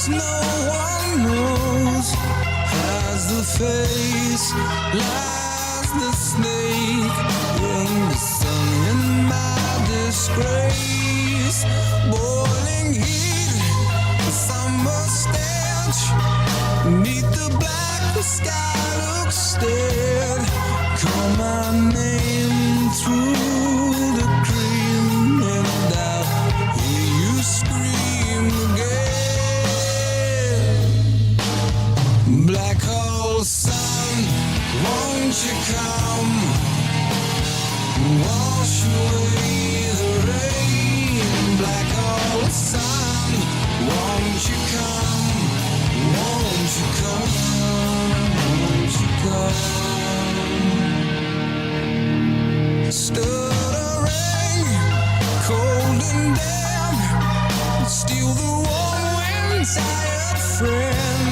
No one knows, has the face, lies the snake in the sun, in my disgrace. Boiling heat, summer stench, neath the black, the sky looks dead. Call my name through the cream, and I'll hear you scream again. Black hole sun, won't you come? Wash away the rain. Black hole sun, won't you come? Won't you come? Won't you come? Stuttering, cold and damp, steal the warm wind, tired friend.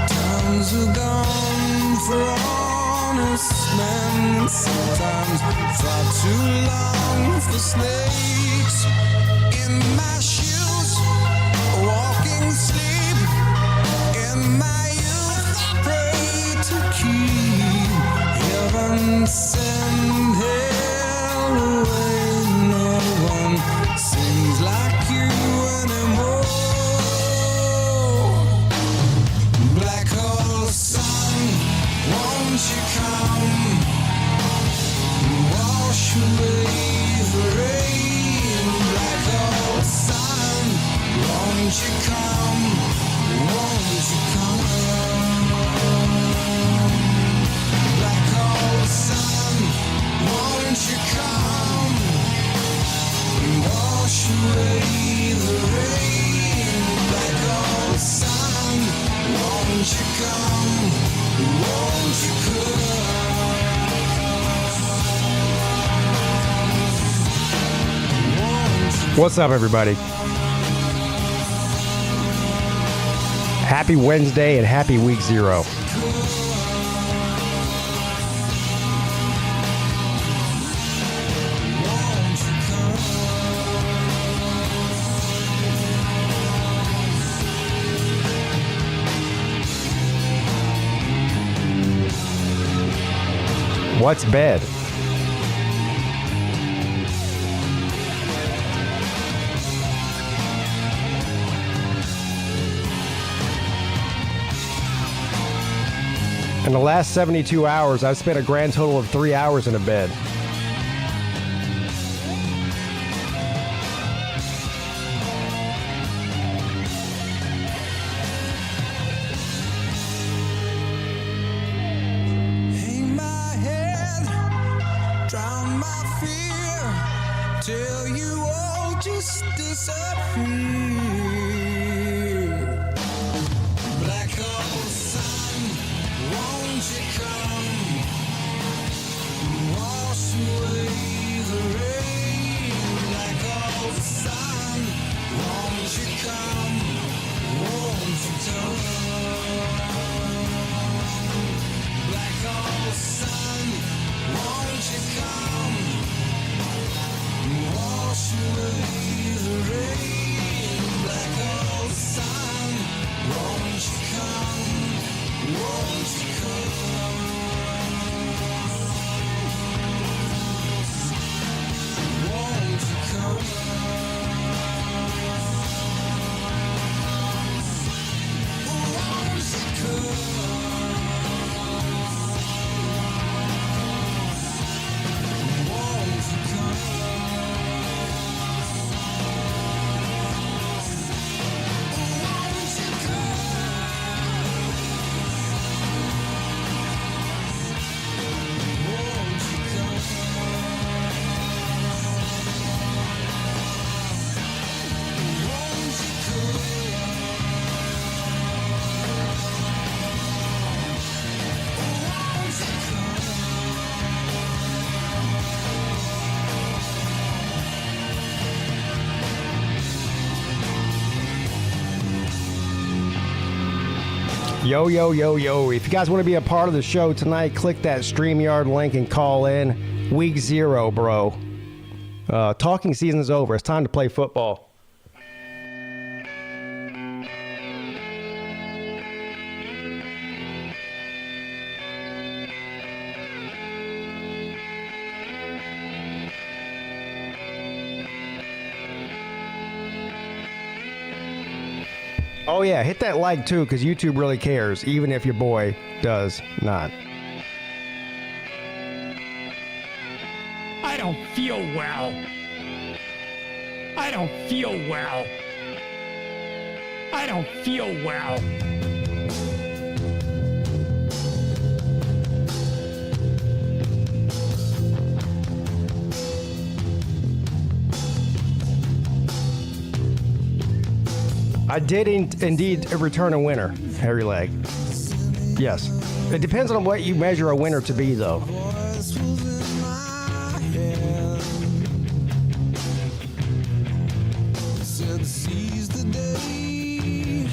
Times are gone for honest men. Sometimes far too long for snakes. In my shoes, walking sleep. In my youth, I pray to keep heaven send hell away. No one seems like you anymore. Black hole sun, won't you come? Wash away the rain. Black hole sun, won't you come? Won't you come? Black hole sun, won't you come? Wash away the rain. Black hole sun, won't you come? Won't you come? What's up, everybody? Happy Wednesday and happy week 0. What's bed? In the last 72 hours, I've spent a grand total of 3 hours in a bed. Hang my head, drown my fear, till you all just disappear. Black hole sun, won't you come? Wash Yo, yo, yo, yo. If you guys want to be a part of the show tonight, click that StreamYard link and call in. Week 0, bro. Talking season is over. It's time to play football. Oh, yeah, hit that like, too, because YouTube really cares, even if your boy does not. I don't feel well. I don't feel well. I don't feel well. I did indeed return a winner, hairy leg. Yes. It depends on what you measure a winner to be, though. Voice was in my head. Said seize the day,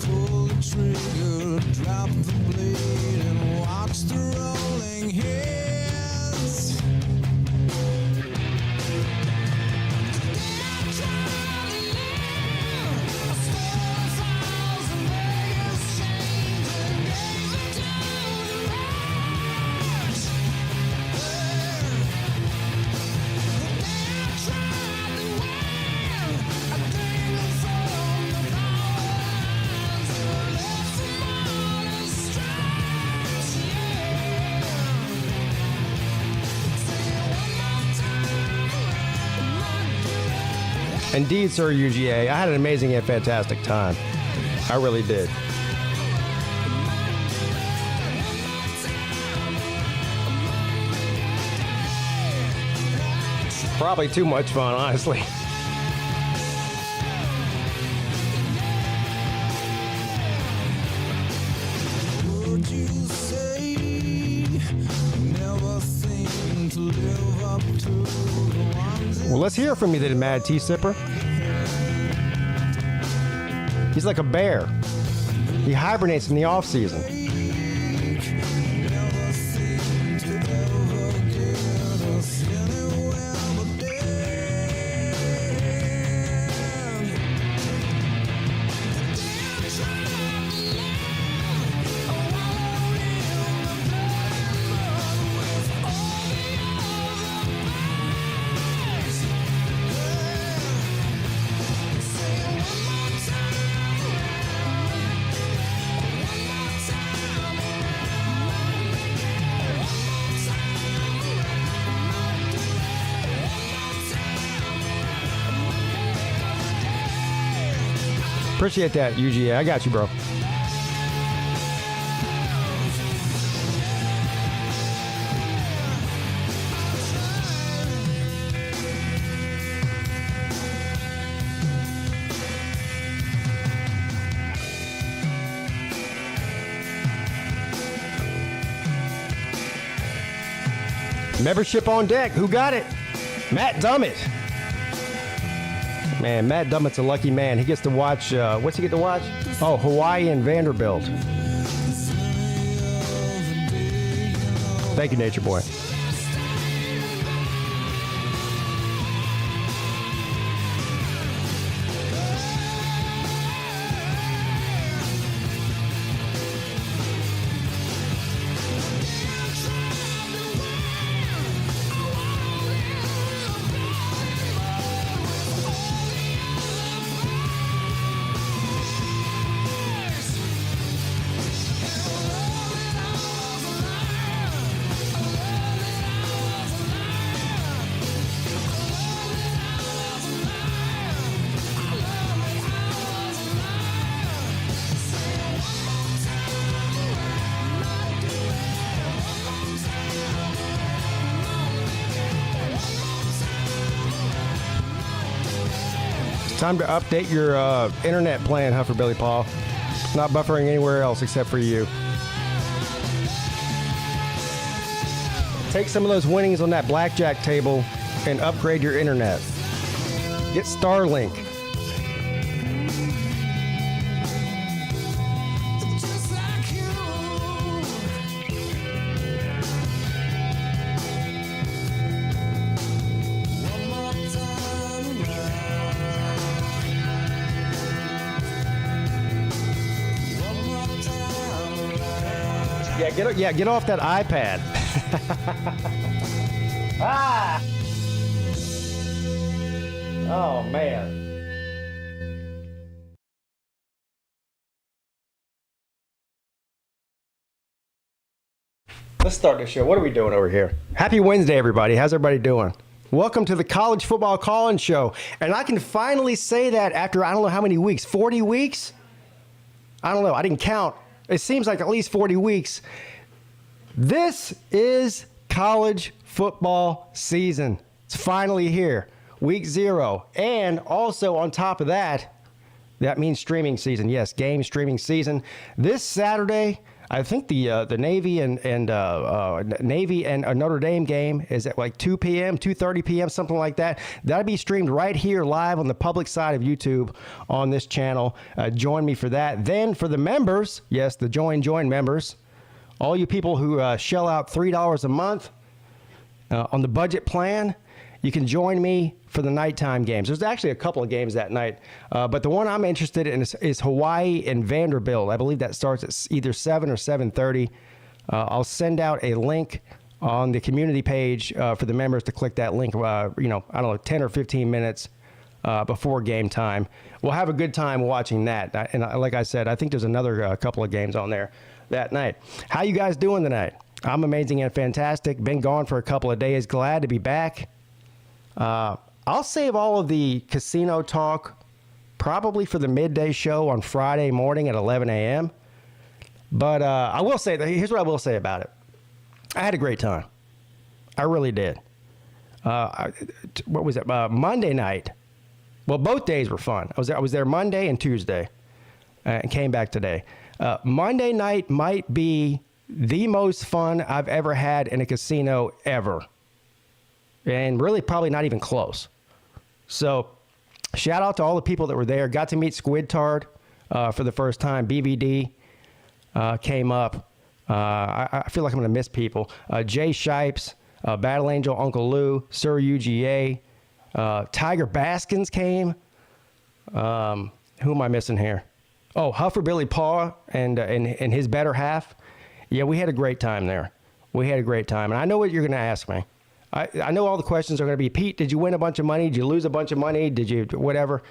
pull the trigger, drop the blade, and watch the rolling heads. Indeed, sir, UGA. I had an amazing and fantastic time. I really did. Probably too much fun, honestly. Would you say never seem to live up to the ones Well, let's hear from you then, Mad Tea Sipper. He's like a bear. He hibernates in the off season. never seem to ever get us anywhere but dead. They're trying to land a wall in the blood with all the other bags. Say it one more time. Appreciate that, UGA. I got you, bro. Membership on deck. Who got it? Matt Dummett. Man, Matt Dummett's a lucky man. He gets to watch, what's he get to watch? Oh, Hawaii and Vanderbilt. Thank you, Nature Boy. Time to update your internet plan, Hufferbilly Paul. It's not buffering anywhere else except for you. Take some of those winnings on that blackjack table and upgrade your internet. Get Starlink. Get off that iPad. Ah! Oh, man. Let's start the show. What are we doing over here? Happy Wednesday, everybody. How's everybody doing? Welcome to the College Football Call-In Show. And I can finally say that after I don't know how many weeks. 40 weeks? I don't know. I didn't count. It seems like at least 40 weeks. This is college football season. It's finally here. Week 0. And also on top of that, that means streaming season. Yes, game streaming season. This Saturday, I think the Navy and a Notre Dame game is at like 2 p.m., 2:30 p.m., something like that. That'll be streamed right here live on the public side of YouTube on this channel. Join me for that. Then for the members, yes, the join members, all you people who shell out $3 a month on the budget plan, you can join me for the nighttime games. There's actually a couple of games that night, but the one I'm interested in is Hawaii and Vanderbilt. I believe that starts at either 7 or 7:30. I'll send out a link on the community page for the members to click that link, I don't know, 10 or 15 minutes before game time. We'll have a good time watching that. And like I said, I think there's another couple of games on there that night. How you guys doing tonight? I'm amazing and fantastic. Been gone for a couple of days. Glad to be back. I'll save all of the casino talk probably for the midday show on Friday morning at 11 a.m. But I will say that here's what I will say about it. I had a great time. I really did. What was it? Monday night. Well, both days were fun. I was there Monday and Tuesday and came back today. Monday night might be the most fun I've ever had in a casino ever. And really probably not even close. So shout out to all the people that were there. Got to meet Squid Tard for the first time. BVD came up. I feel like I'm going to miss people. Jay Shipes, Battle Angel, Uncle Lou, Sir UGA, Tiger Baskins came. Who am I missing here? Oh, Huffer Billy Paw and his better half. Yeah, we had a great time there. We had a great time. And I know what you're going to ask me. I know all the questions are going to be, Pete, did you win a bunch of money? Did you lose a bunch of money? Did you whatever?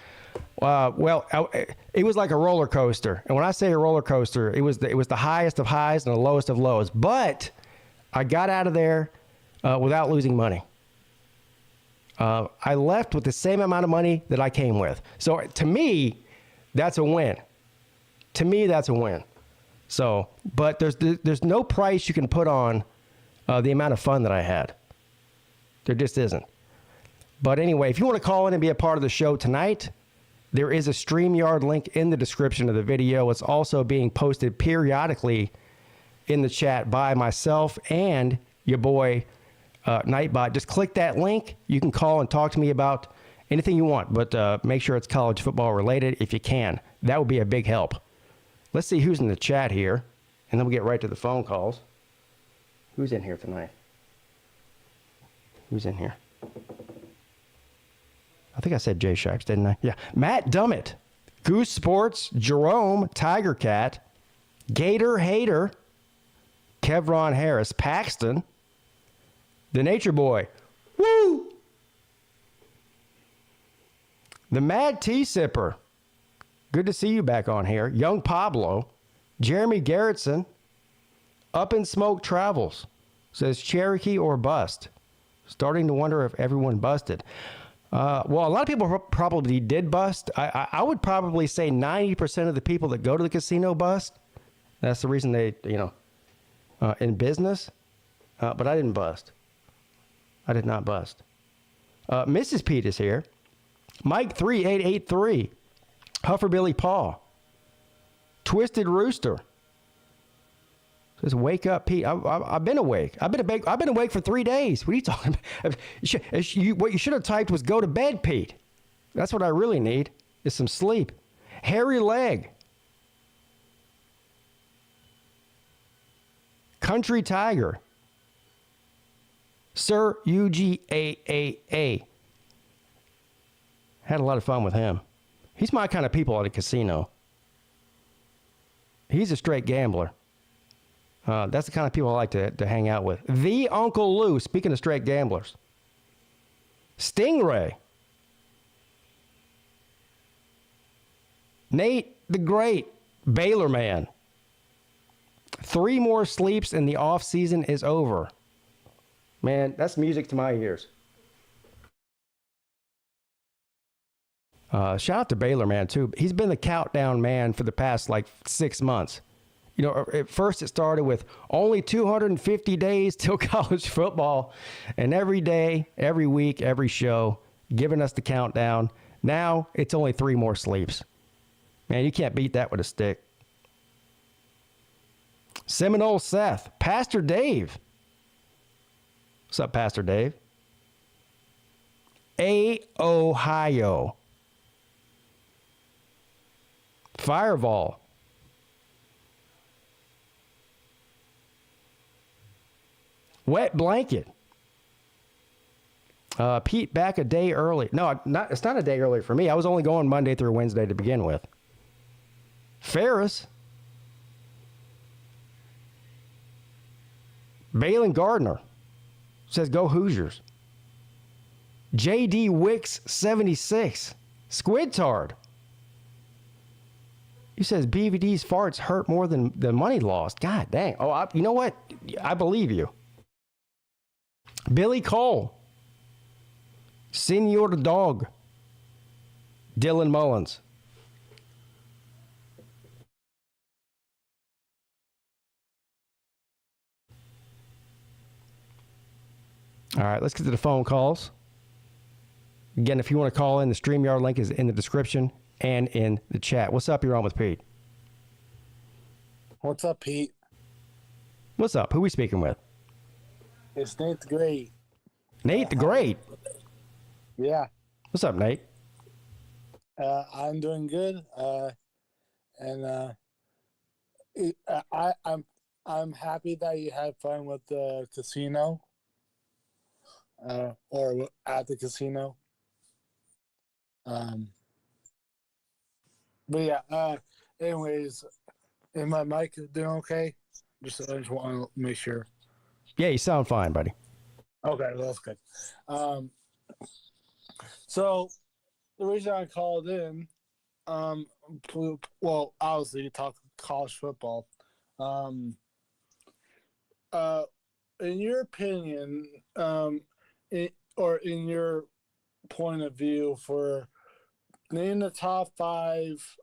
It was like a roller coaster. And when I say a roller coaster, it was the highest of highs and the lowest of lows. But I got out of there without losing money. I left with the same amount of money that I came with. So to me, that's a win. To me, that's a win. So, but there's no price you can put on the amount of fun that I had. There just isn't. But anyway, if you want to call in and be a part of the show tonight, there is a StreamYard link in the description of the video. It's also being posted periodically in the chat by myself and your boy, Nightbot. Just click that link. You can call and talk to me about anything you want, but make sure it's college football related if you can. That would be a big help. Let's see who's in the chat here, and then we'll get right to the phone calls. Who's in here tonight? Who's in here? I think I said Jay Shipes, didn't I? Yeah. Matt Dummett, Goose Sports, Jerome, Tiger Cat, Gator Hater, Kevron Harris, Paxton, the Nature Boy, woo! The Mad Tea Sipper, good to see you back on here. Young Pablo, Jeremy Garrettson, Up in Smoke Travels, says Cherokee or bust. Starting to wonder if everyone busted. Well, a lot of people probably did bust. I would probably say 90% of the people that go to the casino bust. That's the reason they, in business. But I didn't bust. I did not bust. Mrs. Peete is here. Mike 3883. Huffer Billy Paw. Twisted Rooster. Says, wake up, Pete. I've been awake. I've been awake for 3 days. What are you talking about? What you should have typed was go to bed, Pete. That's what I really need, is some sleep. Hairy Leg. Country Tiger. Sir UGAAA. Had a lot of fun with him. He's my kind of people at a casino. He's a straight gambler. That's the kind of people I like to hang out with. The Uncle Lou, speaking of straight gamblers. Stingray. Nate the Great, Baylor man. 3 more sleeps and the off season is over. Man, that's music to my ears. Shout out to Baylor man too. He's been the countdown man for the past 6 months. You know, at first it started with only 250 days till college football, and every day, every week, every show, giving us the countdown. Now it's only 3 more sleeps. Man, you can't beat that with a stick. Seminole Seth, Pastor Dave. What's up, Pastor Dave? Ohio. Fireball. Wet blanket. Pete back a day early. No, it's not a day early for me. I was only going Monday through Wednesday to begin with. Ferris. Balin Gardner says go Hoosiers. JD Wicks 76. Squidtard. He says BVD's farts hurt more than the money lost. God dang. Oh, you know what? I believe you. Billy Cole. Senor the Dog. Dylan Mullins. All right, let's get to the phone calls. Again, if you want to call in, the StreamYard link is in the description and in the chat. What's up? You're on with Pete. What's up, Pete? What's up? Who we speaking with? It's Nate the Great. Nate the Great. Yeah. What's up, Nate? I'm doing good. I'm happy that you had fun with the casino. Or at the casino. But yeah, anyways, is my mic doing okay? I just want to make sure. Yeah, you sound fine, buddy. Okay, well, that's good. So the reason I called in, well, obviously, to talk college football. In your opinion, or in your point of view, for name the top 5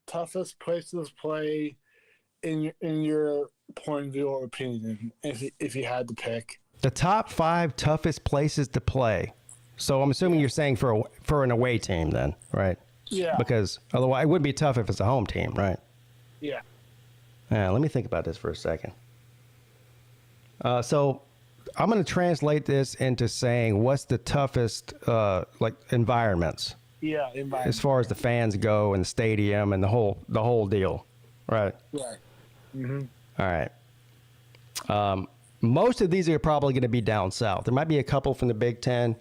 toughest places to play in your point of view or opinion, if you had to pick. The top 5 toughest places to play. So I'm assuming you're saying for an away team then, right? Yeah. Because otherwise it would be tough if it's a home team, right? Yeah. Let me think about this for a second. So I'm going to translate this into saying what's the toughest environments. Yeah, environment. As far as the fans go and the stadium and the whole deal, right? Right. Mm-hmm. All right. Most of these are probably going to be down south. There might be a couple from the Big Ten.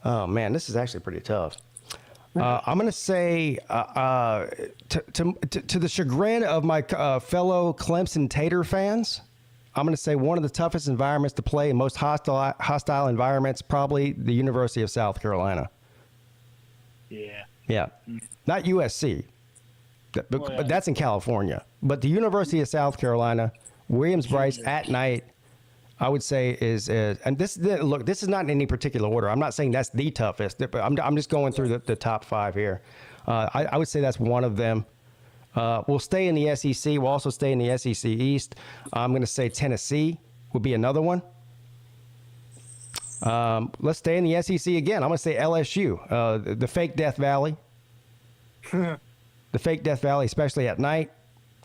Oh man, this is actually pretty tough. I'm going to say, to the chagrin of my fellow Clemson Tater fans, I'm going to say one of the toughest environments to play and most hostile environments, probably the University of South Carolina. Yeah. Yeah. Not USC, but that's in California. But the University of South Carolina, Williams-Brice at night, I would say is and this is not in any particular order. I'm not saying that's the toughest, but I'm just going through the top 5 here. I would say that's one of them. We'll stay in the SEC. We'll also stay in the SEC East. I'm going to say Tennessee would be another one. Let's stay in the SEC again. I'm going to say LSU, the fake Death Valley. The fake Death Valley, especially at night,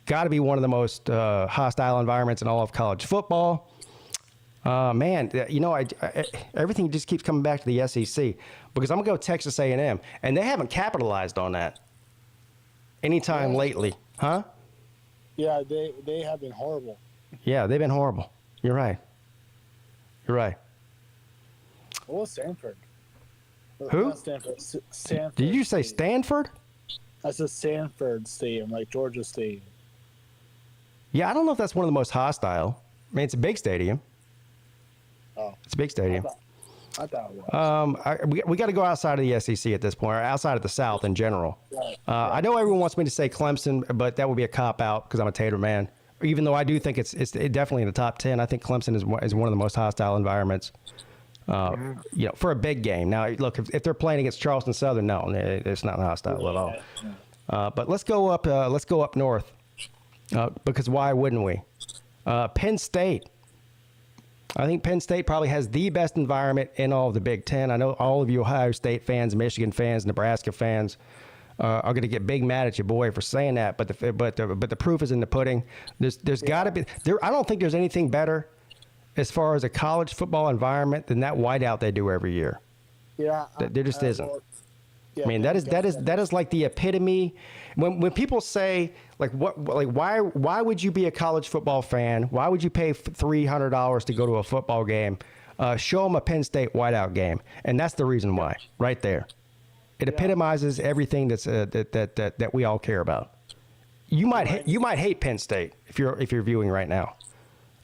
got to be one of the most hostile environments in all of college football. Man, you know, everything just keeps coming back to the SEC because I'm going to go Texas A&M, and they haven't capitalized on that anytime lately. Huh? Yeah, they have been horrible. Yeah, they've been horrible. You're right. You're right. What was Stanford? Who? Not Stanford. Stanford. Did you say Stanford? That's a Stanford Stadium, like Georgia Stadium. Yeah, I don't know if that's one of the most hostile. I mean, it's a big stadium. Oh, It's a big stadium. I thought it was. We got to go outside of the SEC at this point, or outside of the South in general. Right. I know everyone wants me to say Clemson, but that would be a cop out because I'm a Tater man. Even though I do think it's definitely in the top 10, I think Clemson is one of the most hostile environments. You know, for a big game. Now, look, if they're playing against Charleston Southern, no, it's not hostile at all. But let's go up north because why wouldn't we? Penn State. I think Penn State probably has the best environment in all of the Big Ten. I know all of you Ohio State fans, Michigan fans, Nebraska fans are going to get big mad at your boy for saying that, but the proof is in the pudding. There's got to be there. I don't think there's anything better as far as a college football environment than that whiteout they do every year. Yeah, There just isn't. Yeah, I mean, that is like the epitome. When people say why would you be a college football fan? Why would you pay $300 to go to a football game? Show them a Penn State whiteout game, and that's the reason why, right there. It epitomizes everything that we all care about. You might hate Penn State if you're viewing right now,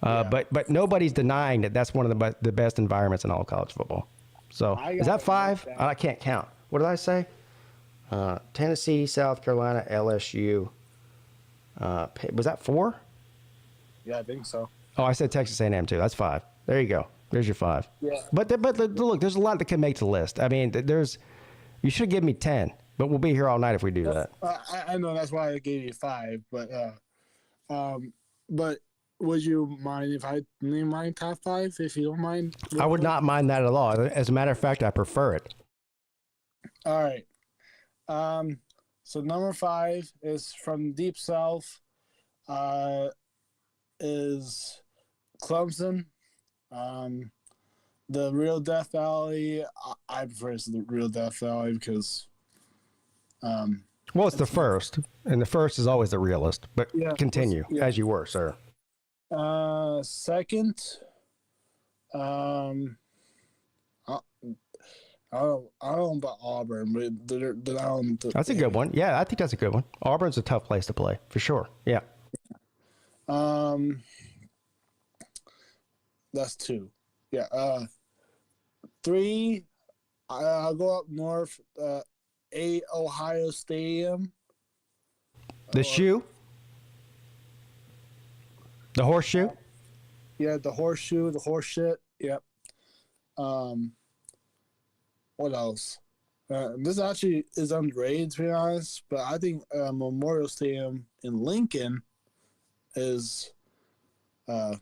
but nobody's denying that that's one of the best environments in all college football. So is that 5? I can't count. What did I say? Tennessee, South Carolina, LSU. Was that 4? Yeah, I think so. Oh, I said Texas A&M too. That's 5. There you go. There's your 5. Yeah. But look, there's a lot that can make the list. I mean, you should give me 10, but we'll be here all night if we do that. I know that's why I gave you 5, but would you mind if I name my top 5? If you don't mind, I would not mind that at all. As a matter of fact, I prefer it. All right. So number 5 is from Deep South. Is Clemson. The Real Death Valley. I prefer the Real Death Valley because. Well, it's the first, and the first is always the realest. But continue as you were, sir. Second. I don't know about Auburn, but they're down. That's a good one. Yeah, I think that's a good one. Auburn's a tough place to play, for sure. Yeah. That's 2. Yeah. 3, I'll go up north. 8, Ohio Stadium. The shoe? The horseshoe? Yeah, the horseshoe, the horse shit. Yep. What else? This actually is underrated, to be honest, but I think Memorial Stadium in Lincoln is I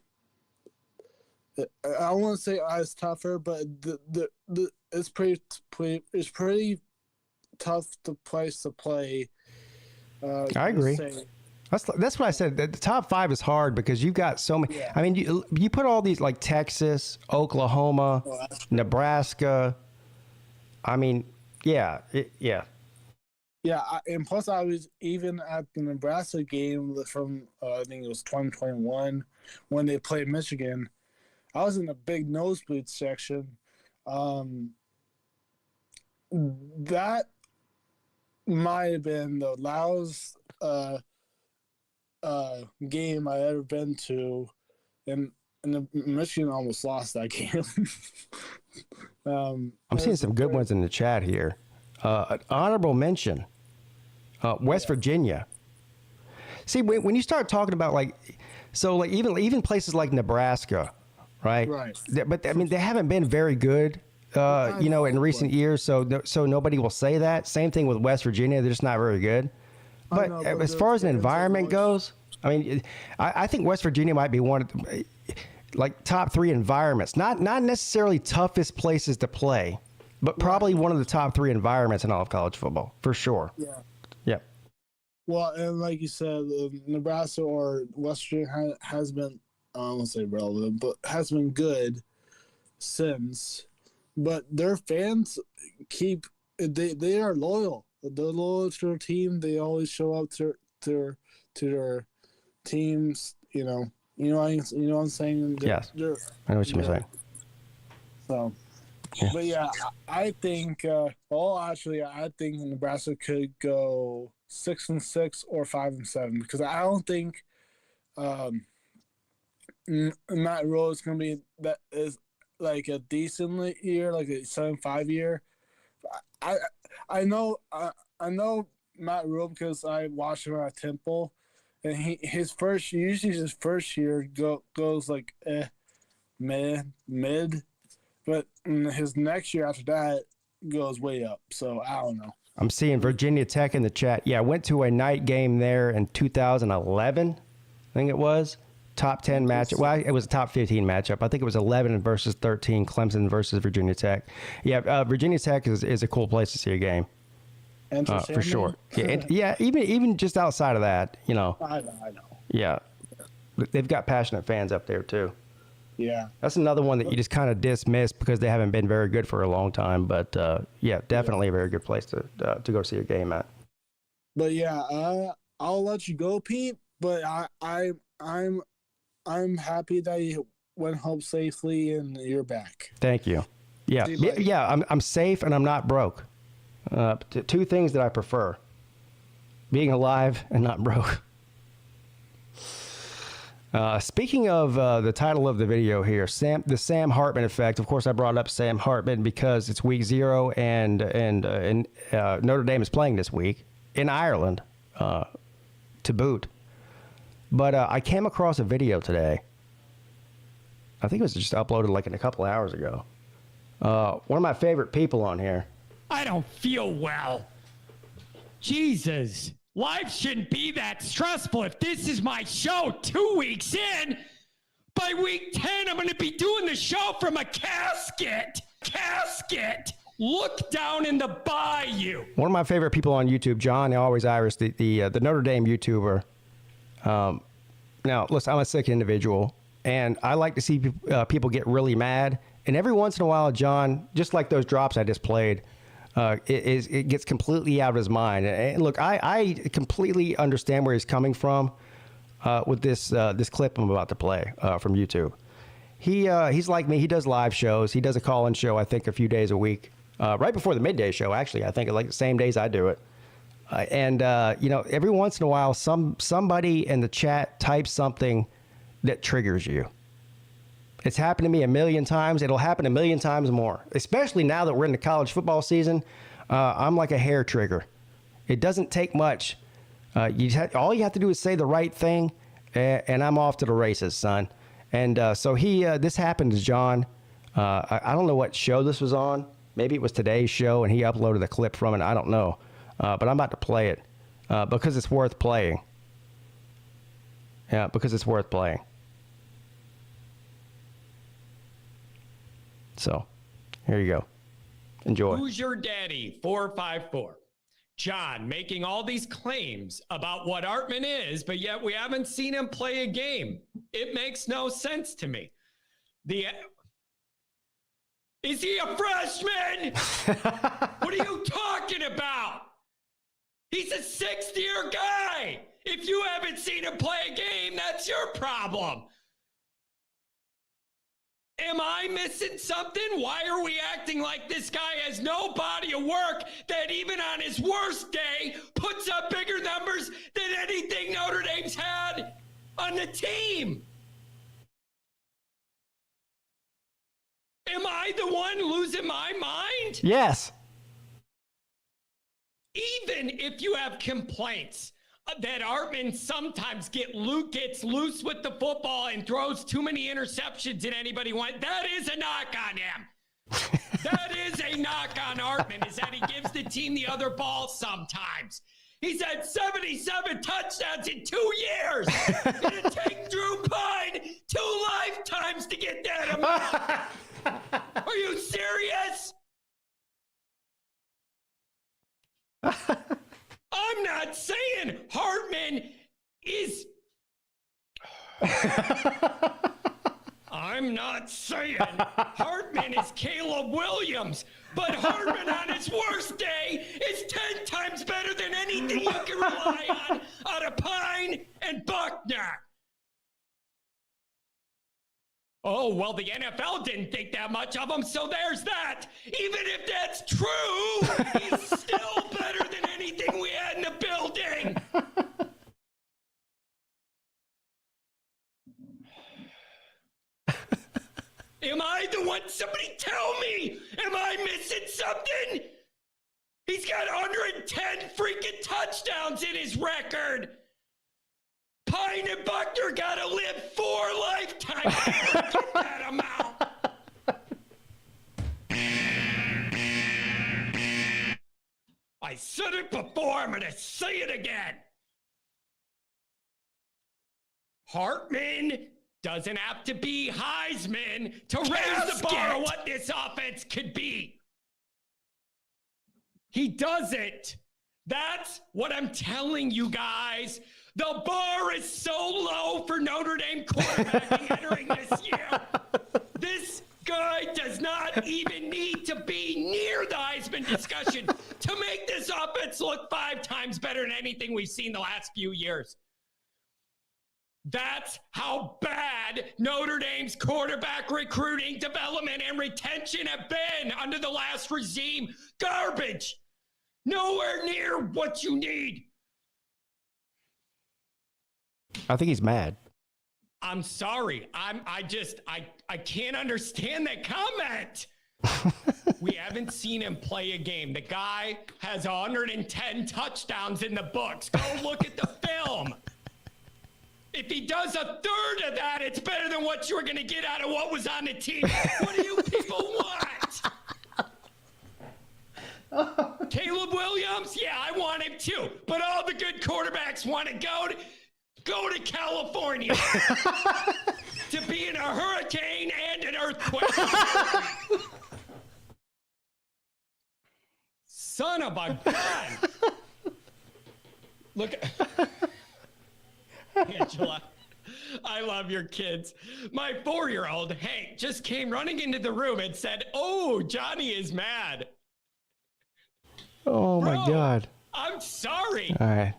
don't want to say it's tougher, but it's pretty tough place to play. I agree. That's what I said. The top 5 is hard because you've got so many. Yeah. I mean, you put all these like Texas, Oklahoma, Nebraska. I mean, yeah. Yeah, and plus I was even at the Nebraska game from I think it was 2021 when they played Michigan. I was in the big nosebleed section. That might have been the loudest game I ever been to, and Michigan almost lost that game. I'm seeing some good ones in the chat here. An honorable mention, West Virginia. See, when you start talking about even places like Nebraska, right? Right. But I mean, they haven't been very good, in recent years. So nobody will say that. Same thing with West Virginia; they're just not very good. But as far as an environment goes, I mean, I think West Virginia might be one of the, top 3 environments. Not necessarily toughest places to play, but probably one of the top 3 environments in all of college football, for sure. Yeah. Yeah. Well, and like you said, Nebraska or West Virginia has been, I don't want to say relevant, but has been good since. But their fans they are loyal. They're loyal to their team. They always show up to their teams. You know what I'm saying? Yes, I know what you're saying. So, yeah. But yeah, I think. I think Nebraska could go 6-6 or 5-7 because I don't think Matt Rule is going to be that is like a decent year, like a 7-5 year. I know Matt Rule because I watched him at Temple, and his first year goes like mid, but his next year after that goes way up. So I don't know. I'm seeing Virginia Tech in the chat. Yeah, I went to a night game there in 2011, I think it was. Top 10 matchup. Well, it was a top 15 matchup. I think it was 11 versus 13, Clemson versus Virginia Tech. Yeah, Virginia Tech is a cool place to see a game. For sure. Yeah, even just outside of that, you know. I know. Yeah. They've got passionate fans up there, too. Yeah. That's another one that you just kind of dismiss because they haven't been very good for a long time. But, yeah, definitely a very good place to go see a game at. But, yeah, I'll let you go, Pete. But I'm happy that you went home safely and you're back. Thank you. Yeah. I'm safe and I'm not broke. Two things that I prefer: being alive and not broke. Speaking of the title of the video here, the Sam Hartman effect. Of course, I brought up Sam Hartman because it's week 0 and Notre Dame is playing this week in Ireland to boot. But I came across a video today. I think it was just uploaded like a couple of hours ago. One of my favorite people on here. I don't feel well. Jesus. Life shouldn't be that stressful. If this is my show 2 weeks in, by week 10, I'm going to be doing the show from a casket. Look down in the bayou. One of my favorite people on YouTube, John Always Irish, the Notre Dame YouTuber. Now, listen, I'm a sick individual, and I like to see people get really mad. And every once in a while, John, just like those drops I just played, it gets completely out of his mind. And look, I completely understand where he's coming from with this clip I'm about to play from YouTube. He's like me. He does live shows. He does a call-in show, I think, a few days a week, right before the midday show. Actually, I think like the same days I do it. You know, every once in a while, somebody in the chat types something that triggers you. It's happened to me a million times. It'll happen a million times more, especially now that we're in the college football season. I'm like a hair trigger. It doesn't take much. All you have to do is say the right thing, and I'm off to the races, son. And so this happened to John. I don't know what show this was on. Maybe it was today's show, and he uploaded a clip from it. I don't know. But I'm about to play it because it's worth playing. Yeah, because it's worth playing. So, here you go. Enjoy. Who's your daddy? 454. John making all these claims about what Hartman is, but yet we haven't seen him play a game. It makes no sense to me. Is he a freshman? What are you talking about? He's a sixth-year guy. If you haven't seen him play a game, that's your problem. Am I missing something? Why are we acting like this guy has no body of work that even on his worst day puts up bigger numbers than anything Notre Dame's had on the team? Am I the one losing my mind? Yes. Even if you have complaints that Hartman sometimes gets loose with the football and throws too many interceptions than anybody wants, that is a knock on him. That is a knock on Hartman, is that he gives the team the other ball sometimes. He's had 77 touchdowns in 2 years. It'd take Drew Pine 2 lifetimes to get that amount. Are you serious? I'm not saying Hartman is... I'm not saying Hartman is Caleb Williams, but Hartman on his worst day is 10 times better than anything you can rely on out of Pine and Buckner. Oh, well, the NFL didn't think that much of him, so there's that. Even if that's true, he's still better than anything we had in the building. Am I the one? Somebody tell me. Am I missing something? He's got 110 freaking touchdowns in his record. Pine and Buckner gotta live 4 lifetimes to get that amount. I said it before, I'm gonna say it again. Hartman doesn't have to be Heisman to raise the bar of what this offense could be. He doesn't. That's what I'm telling you guys. The bar is so low for Notre Dame quarterbacking entering this year. This guy does not even need to be near the Heisman discussion to make this offense look 5 times better than anything we've seen the last few years. That's how bad Notre Dame's quarterback recruiting, development, and retention have been under the last regime. Garbage. Nowhere near what you need. I think he's mad. I'm sorry. I can't understand that comment. We haven't seen him play a game. The guy has 110 touchdowns in the books. Go look at the film. If he does a third of that, it's better than what you were going to get out of what was on the team. What do you people want? Caleb Williams? Yeah, I want him too. But all the good quarterbacks want to go to California to be in a hurricane and an earthquake. Son of a gun. Look, Angela, I love your kids. My 4-year-old, Hank, just came running into the room and said, "Oh, Johnny is mad." Oh, Bro, my God. I'm sorry. All right.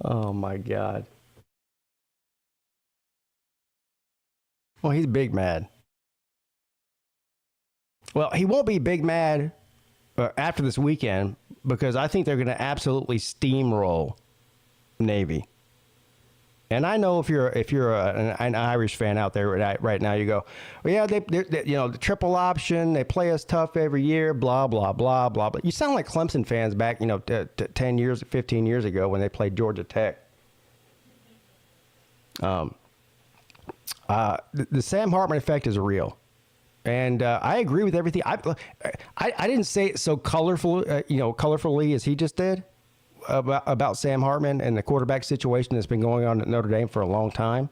Oh, my God. Well, he's big mad. Well, he won't be big mad after this weekend because I think they're going to absolutely steamroll Navy. And I know if you're an Irish fan out there right now, you go, well, yeah, they the triple option, they play us tough every year, blah blah blah blah blah. You sound like Clemson fans back 10 years, 15 years ago when they played Georgia Tech. The Sam Hartman effect is real, and I agree with everything. I didn't say it so colorfully as he just did. About Sam Hartman and the quarterback situation that's been going on at Notre Dame for a long time.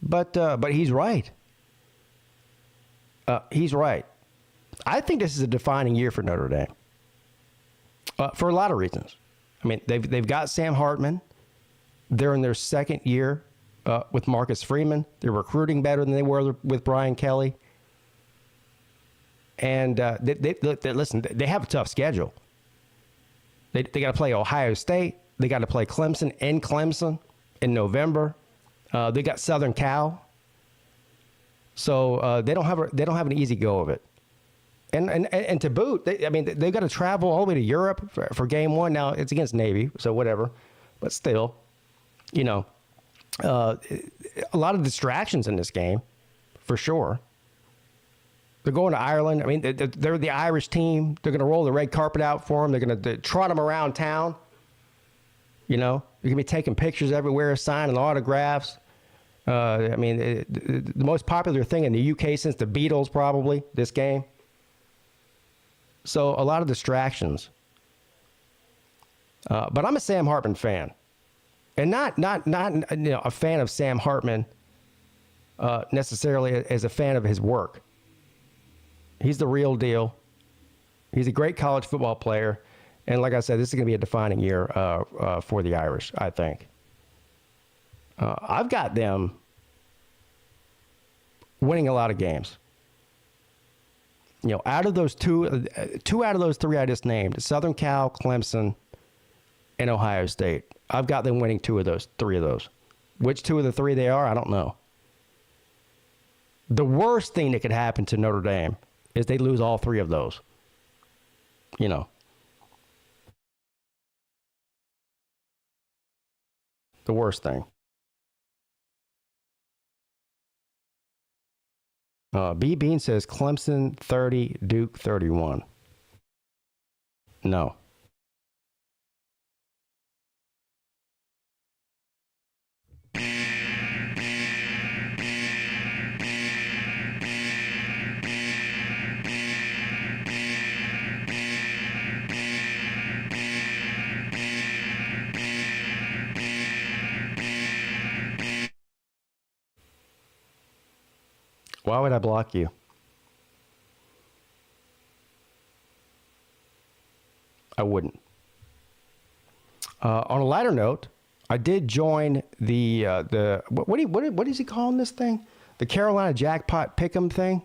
But he's right. He's right. I think this is a defining year for Notre Dame for a lot of reasons. I mean, they've got Sam Hartman. They're in their second year with Marcus Freeman. They're recruiting better than they were with Brian Kelly. And listen, they have a tough schedule. They got to play Ohio State. They got to play Clemson in November. They got Southern Cal. So they don't have an easy go of it. And to boot, they've got to travel all the way to Europe for game one. Now it's against Navy, so whatever. But still, a lot of distractions in this game, for sure. They're going to Ireland. I mean, they're the Irish team. They're going to roll the red carpet out for them. They're going to trot them around town. They're going to be taking pictures everywhere, signing autographs. The most popular thing in the UK since the Beatles, probably, this game. So a lot of distractions. But I'm a Sam Hartman fan. And not a fan of Sam Hartman necessarily as a fan of his work. He's the real deal. He's a great college football player. And like I said, this is going to be a defining year for the Irish, I think. I've got them winning a lot of games. Out of those two out of those 3 I just named, Southern Cal, Clemson, and Ohio State, I've got them winning 3 of those. Which 2 of the 3 they are, I don't know. The worst thing that could happen to Notre Dame is they lose all 3 of those. the worst thing. B Bean says Clemson 30, Duke 31. No. Why would I block you? I wouldn't. On a lighter note, I did join the what is he calling this thing? The Carolina Jackpot Pick'em thing,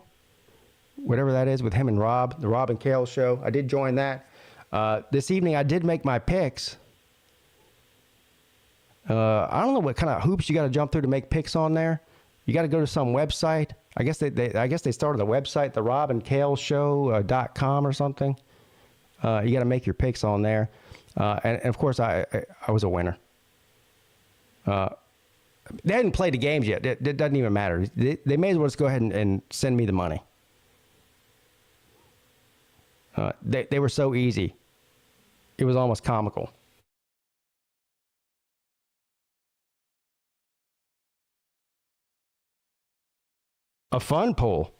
whatever that is, with him and Rob, the Rob and Kale show. I did join that. This evening, I did make my picks. I don't know what kind of hoops you got to jump through to make picks on there. You got to go to some website. I guess they started a website, the robandkaleshow.com or something. You got to make your picks on there. And of course, I was a winner. They hadn't played the games yet. It doesn't even matter. They may as well just go ahead and send me the money. They were so easy. It was almost comical. A fun pool.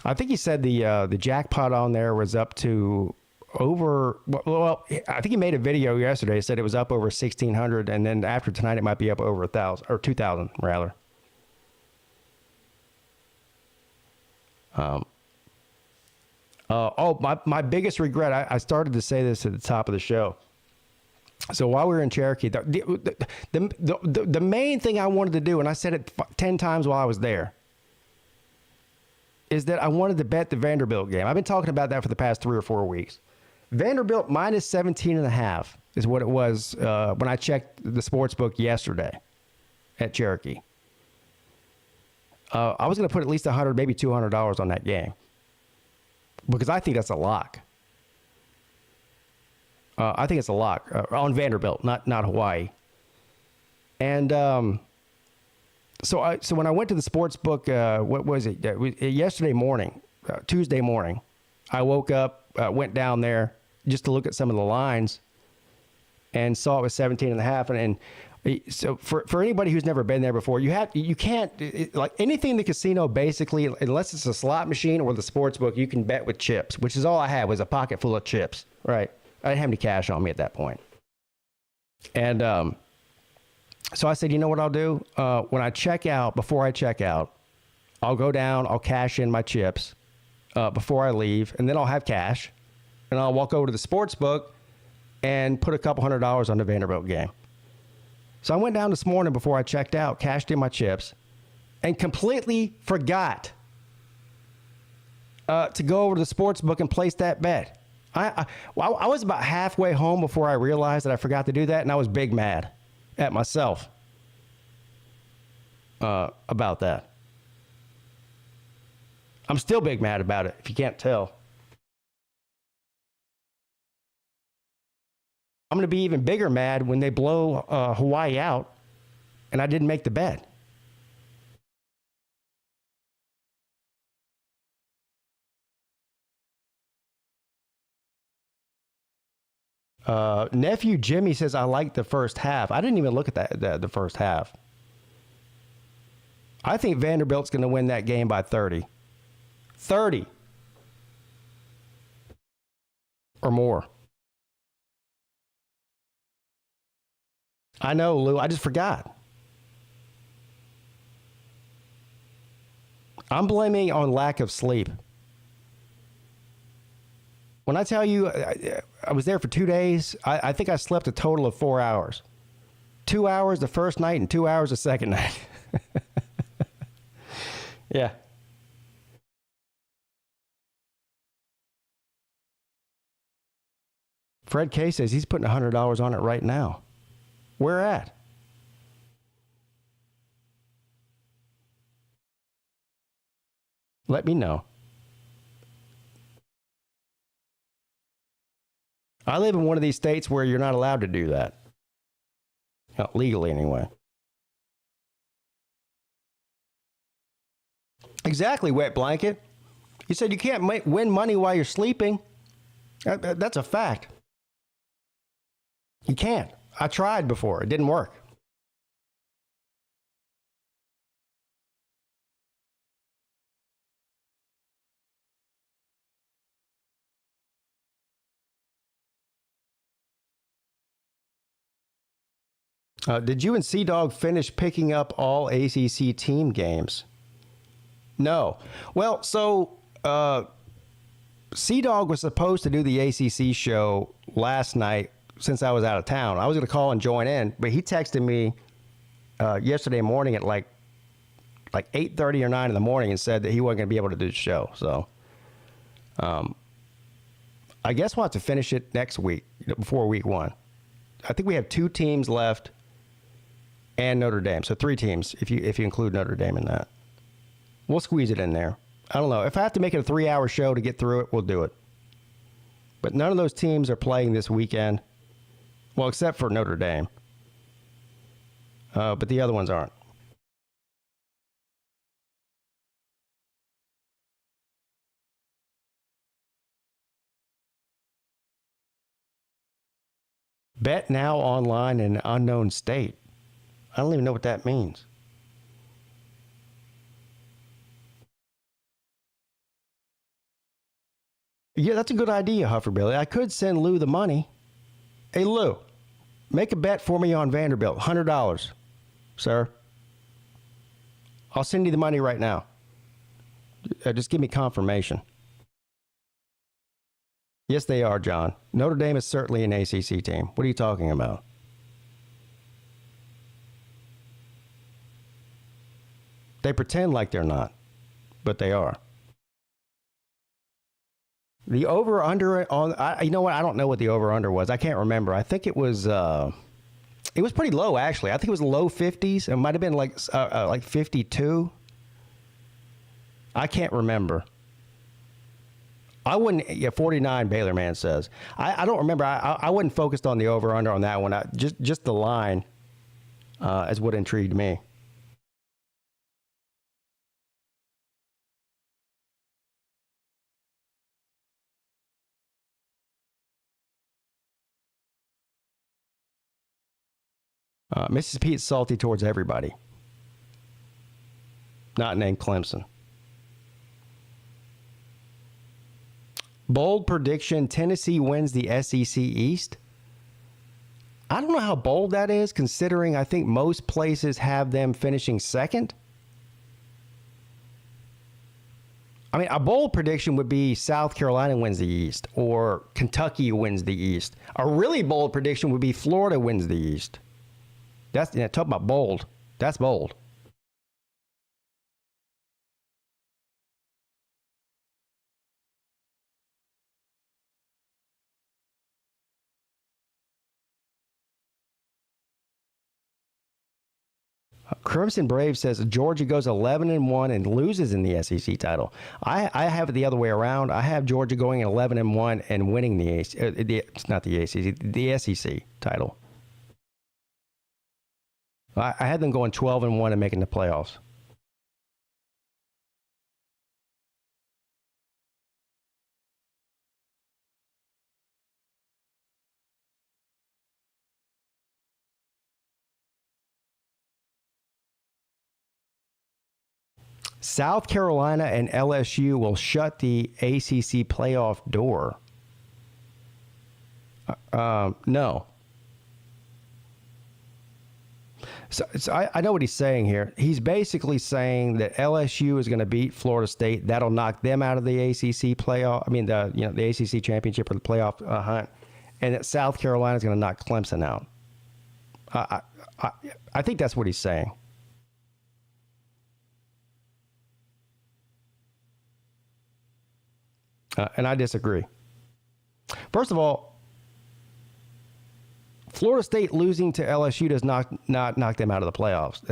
I think he said the jackpot on there was up to over. Well, I think he made a video yesterday. He said it was up over 1,600, and then after tonight, it might be up over 1,000 or 2,000 rather. My biggest regret. I started to say this at the top of the show. So while we were in Cherokee, the main thing I wanted to do, and I said it 10 times while I was there, is that I wanted to bet the Vanderbilt game. I've been talking about that for the past 3 or 4 weeks. Vanderbilt minus 17.5 is what it was when I checked the sports book yesterday at Cherokee. I was going to put at least $100, maybe $200 on that game because I think that's a lock. I think it's a lock on Vanderbilt, not Hawaii. And so when I went to the sports book, what was it? Yesterday morning, Tuesday morning, I woke up, went down there just to look at some of the lines, and saw it was 17.5. And so for anybody who's never been there before, you can't like anything in the casino basically, unless it's a slot machine or the sports book, you can bet with chips, which is all I had was a pocket full of chips. Right. I didn't have any cash on me at that point. And so I said, you know what I'll do? When I check out, before I check out, I'll go down, I'll cash in my chips before I leave, and then I'll have cash, and I'll walk over to the sports book and put a couple $100 on the Vanderbilt game. So I went down this morning before I checked out, cashed in my chips, and completely forgot to go over to the sports book and place that bet. I was about halfway home before I realized that I forgot to do that, and I was big mad at myself about that. I'm still big mad about it, if you can't tell. I'm going to be even bigger mad when they blow Hawaii out and I didn't make the bet. Nephew Jimmy says, I like the first half. I didn't even look at the first half. I think Vanderbilt's going to win that game by 30. 30 or more. I know, Lou. I just forgot. I'm blaming on lack of sleep. When I tell you I was there for 2 days, I think I slept a total of 4 hours. 2 hours the first night and 2 hours the second night. Yeah. Fred K says he's putting $100 on it right now. Where at? Let me know. I live in one of these states where you're not allowed to do that. Not legally, anyway. Exactly, wet blanket. You said you can't win money while you're sleeping. That's a fact. You can't. I tried before. It didn't work. Did you and Sea-Dog finish picking up all ACC team games? No. Well, so Sea-Dog was supposed to do the ACC show last night since I was out of town. I was going to call and join in, but he texted me yesterday morning at like 8:30 or 9 in the morning and said that he wasn't going to be able to do the show. So I guess we'll have to finish it next week, before week 1. I think we have 2 teams left and Notre Dame. So 3 teams if you include Notre Dame in that. We'll squeeze it in there. I don't know. If I have to make it a 3-hour show to get through it, we'll do it. But none of those teams are playing this weekend. Well, except for Notre Dame. But the other ones aren't. Bet now online in an unknown state. I don't even know what that means. Yeah, that's a good idea, Hufferbilly. I could send Lou the money. Hey, Lou, make a bet for me on Vanderbilt. $100, sir. I'll send you the money right now. Just give me confirmation. Yes, they are, John. Notre Dame is certainly an ACC team. What are you talking about? They pretend like they're not, but they are. The over-under on, you know what? I don't know what the over-under was. I can't remember. I think it was pretty low, actually. I think it was low 50s. It might have been like 52. I can't remember. I wouldn't, 49, Baylor Man says. I don't remember. I wasn't focused on the over-under on that one. Just the line is what intrigued me. Mrs. Pete's salty towards everybody. Not named Clemson. Bold prediction, Tennessee wins the SEC East. I don't know how bold that is, considering I think most places have them finishing second. I mean, a bold prediction would be South Carolina wins the East or Kentucky wins the East. A really bold prediction would be Florida wins the East. That's, talk about bold. That's bold. Crimson Brave says Georgia goes 11-1 and loses in the SEC title. I have it the other way around. I have Georgia going 11-1 and winning the it's not the ACC, the SEC title. I had them going 12-1 and making the playoffs. South Carolina and LSU will shut the ACC playoff door. No. So I know what he's saying here. He's basically saying that LSU is going to beat Florida State. That'll knock them out of the ACC playoff. I mean, the ACC championship or the playoff hunt, and that South Carolina is going to knock Clemson out. I think that's what he's saying. And I disagree. First of all, Florida State losing to LSU does not knock them out of the playoffs.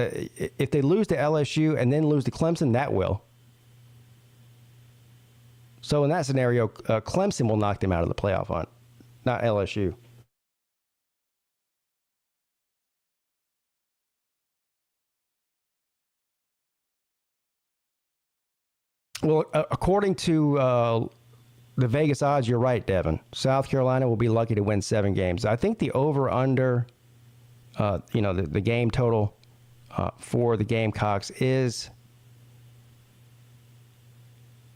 If they lose to LSU and then lose to Clemson, that will. So in that scenario, Clemson will knock them out of the playoff hunt, not LSU. Well, according to the Vegas odds, you're right, Devin. South Carolina will be lucky to win 7 games. I think the over-under, the game total for the Gamecocks is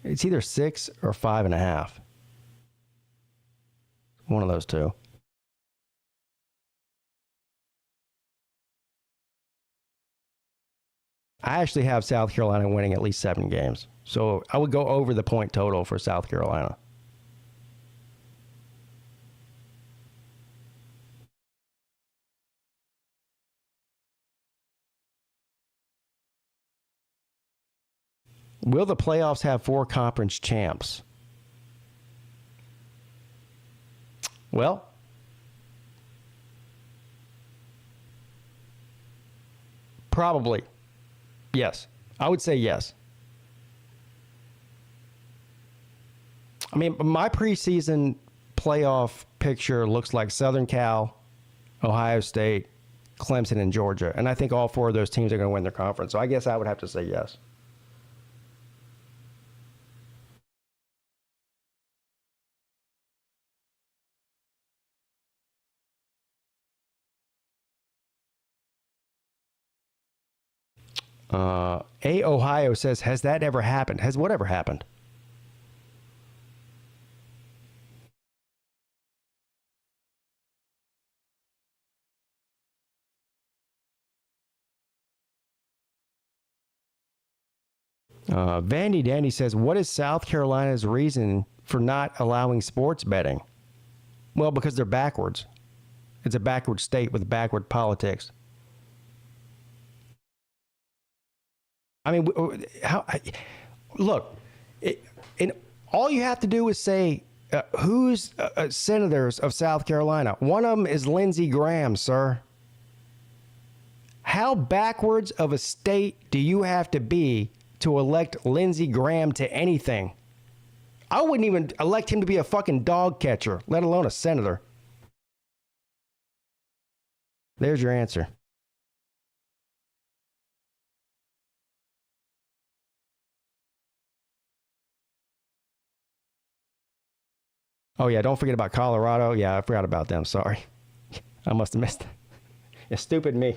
it's either 6 or 5.5. One of those two. I actually have South Carolina winning at least 7 games. So I would go over the point total for South Carolina. Will the playoffs have 4 conference champs? Well, probably. Yes. I would say yes. I mean, my preseason playoff picture looks like Southern Cal, Ohio State, Clemson, and Georgia. And I think all 4 of those teams are going to win their conference. So I guess I would have to say yes. Ohio says, has that ever happened? Has whatever happened? Vandy Dandy says, what is South Carolina's reason for not allowing sports betting? Well, because they're backwards. It's a backward state with backward politics. I mean, look, all you have to do is say, who's senators of South Carolina? One of them is Lindsey Graham, sir. How backwards of a state do you have to be to elect Lindsey Graham to anything? I wouldn't even elect him to be a fucking dog catcher, let alone a senator. There's your answer. Oh, yeah, don't forget about Colorado. Yeah, I forgot about them. Sorry. I must have missed it. It's stupid me.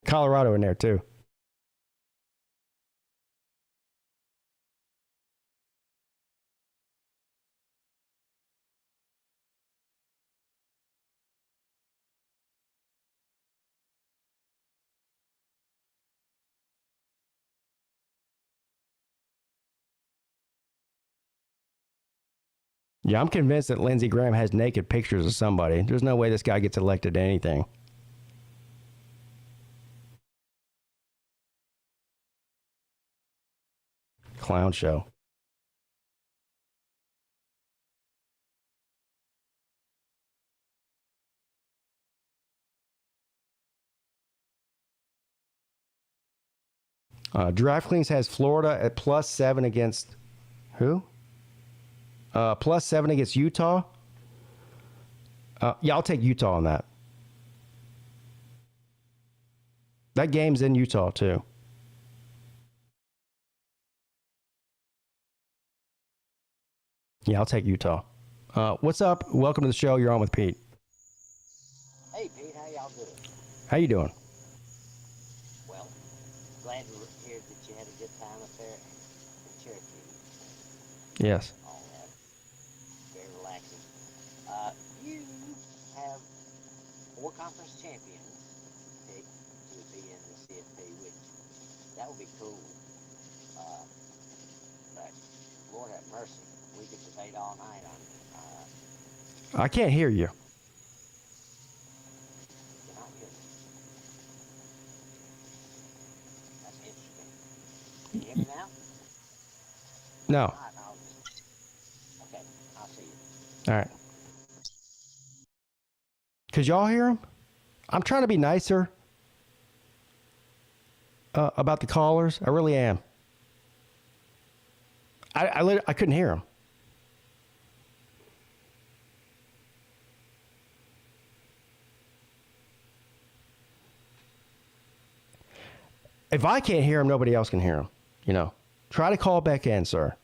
Colorado in there, too. Yeah, I'm convinced that Lindsey Graham has naked pictures of somebody. There's no way this guy gets elected to anything. Clown show. DraftKings has Florida at +7 against who? +7 against Utah. Yeah, I'll take Utah on that. That game's in Utah, too. Yeah, I'll take Utah. What's up? Welcome to the show. You're on with Pete. Hey, Pete. How y'all doing? How you doing? Well, glad to hear that you had a good time up there in Cherokee. Yes. All that. Very relaxing. You have 4 conference champions picked to be in the CFP, which that would be cool. But Lord have mercy, we could debate all night on. I can't hear you. You're not hearing me. That's interesting. Can you hear me now? No. All right, okay, I'll see you. All right. Could y'all hear him? I'm trying to be nicer about the callers. I really am. I couldn't hear him. If I can't hear him, nobody else can hear him. You know, try to call back in, sir.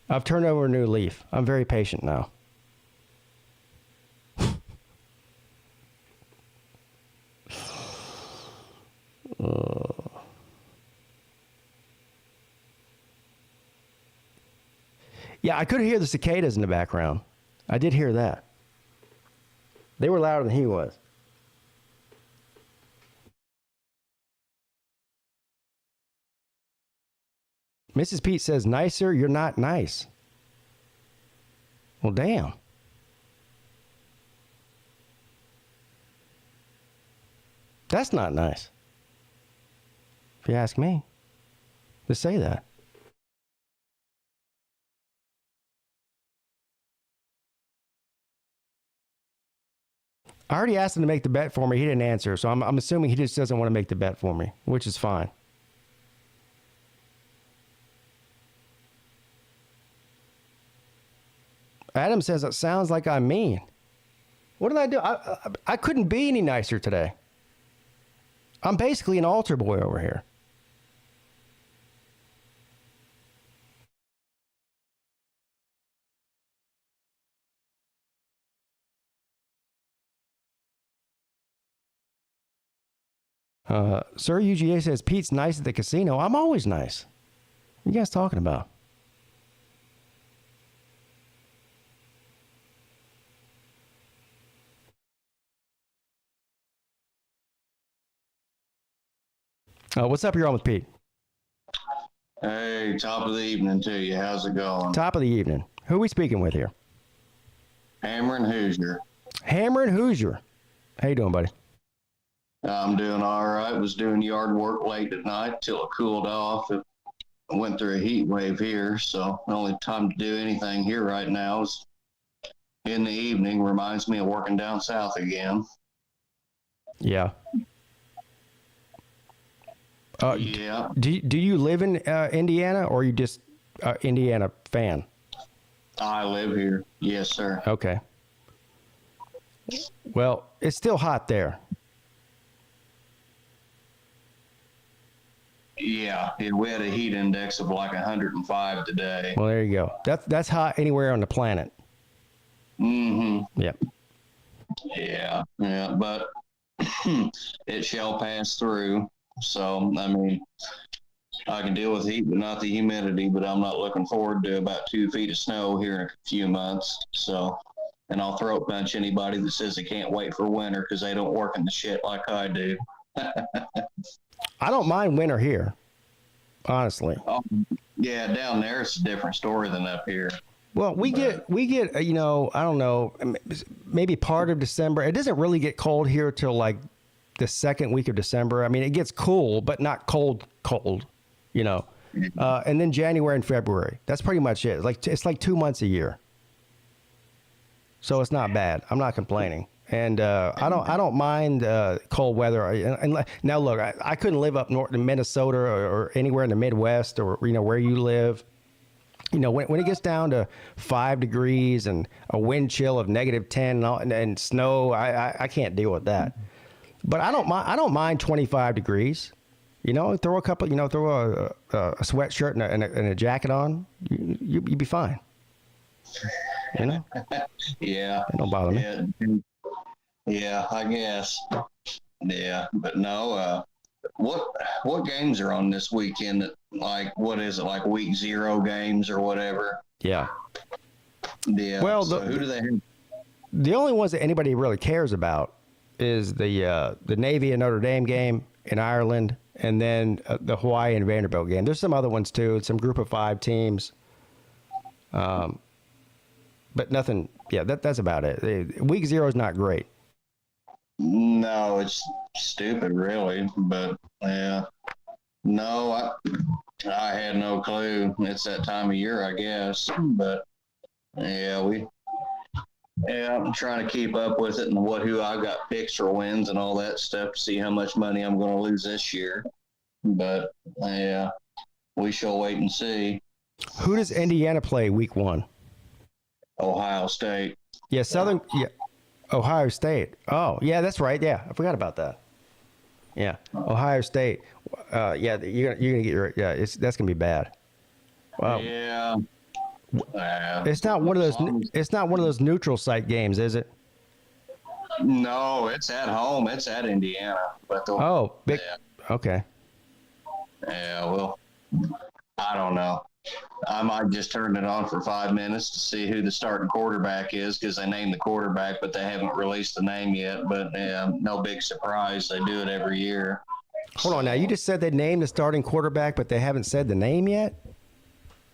I've turned over a new leaf. I'm very patient now. Yeah, I could hear the cicadas in the background. I did hear that. They were louder than he was. Mrs. Peete says, nicer, you're not nice. Well, damn. That's not nice. If you ask me, to say that. I already asked him to make the bet for me. He didn't answer, so I'm assuming he just doesn't want to make the bet for me, which is fine. Adam says, it sounds like I'm mean. What did I do? I couldn't be any nicer today. I'm basically an altar boy over here. Sir UGA says, Pete's nice at the casino. I'm always nice. What are you guys talking about? What's up? You're on with Pete. Hey, top of the evening to you. How's it going? Top of the evening. Who are we speaking with here? Hammer and Hoosier. Hammer and Hoosier. How you doing, buddy? I'm doing all right. Was doing yard work late at night till it cooled off. It went through a heat wave here, so the only time to do anything here right now is in the evening. Reminds me of working down south again. Yeah. Yeah. Do you live in Indiana, or are you just Indiana fan? I live here. Yes, sir. Okay. Well, it's still hot there. Yeah, we had a heat index of like 105 today. Well, there you go. That's hot anywhere on the planet. Mm-hmm. Yep. Yeah, but it shall pass through. So, I mean, I can deal with heat, but not the humidity. But I'm not looking forward to about 2 feet of snow here in a few months. So, and I'll throat punch anybody that says they can't wait for winter because they don't work in the shit like I do. I don't mind winter here, honestly. Oh, yeah, down there it's a different story than up here. Well, we get you know, I don't know, maybe part of December. It doesn't really get cold here till like the second week of December. I mean, it gets cool, but not cold, you know. And then January and February. That's pretty much it. It's like 2 months a year. So it's not bad. I'm not complaining. And I don't mind cold weather. And now look, I couldn't live up north in Minnesota or anywhere in the Midwest or you know where you live. You know when it gets down to 5 degrees and a wind chill of -10 and snow, I can't deal with that. But I don't mind 25 degrees. You know, throw a sweatshirt and a jacket on, you'd be fine. You know? Yeah. It don't bother me. Yeah, I guess. Yeah, but no. What games are on this weekend? Like, what is it? Like week 0 games or whatever? Yeah. Yeah. Well, so who do they have? The only ones that anybody really cares about is the Navy and Notre Dame game in Ireland, and then the Hawaii and Vanderbilt game. There's some other ones too. Some Group of 5 teams. But nothing. Yeah, that's about it. Week 0 is not great. No, it's stupid, really. But yeah, no, I had no clue. It's that time of year, I guess. But yeah, I'm trying to keep up with it and who I've got picks for wins and all that stuff to see how much money I'm going to lose this year. But yeah, we shall wait and see. Who does Indiana play week 1? Ohio State. Yeah, Ohio State. Oh, yeah, that's right. Yeah, I forgot about that. Yeah, Ohio State. Yeah, you're gonna get that's gonna be bad. Wow. Yeah. It's not one of those. It's not one of those neutral site games, is it? No, it's at home. It's at Indiana. But big. Yeah. Okay. Yeah, well, I don't know. I might just turn it on for 5 minutes to see who the starting quarterback is, because they named the quarterback, but they haven't released the name yet. But no big surprise. They do it every year. Hold on now. You just said they named the starting quarterback, but they haven't said the name yet?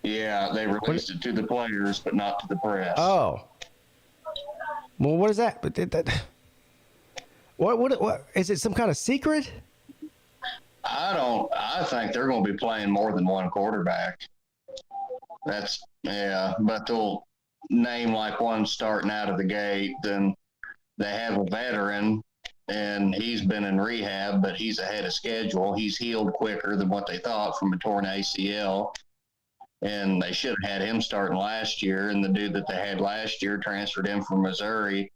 Yeah, they released it to the players, but not to the press. Oh. Well, what is that? But what is it? Some kind of secret? I think they're going to be playing more than one quarterback. But they'll name like one starting out of the gate. Then they have a veteran, and he's been in rehab, but he's ahead of schedule. He's healed quicker than what they thought from a torn ACL. And they should have had him starting last year. And the dude that they had last year transferred in from Missouri,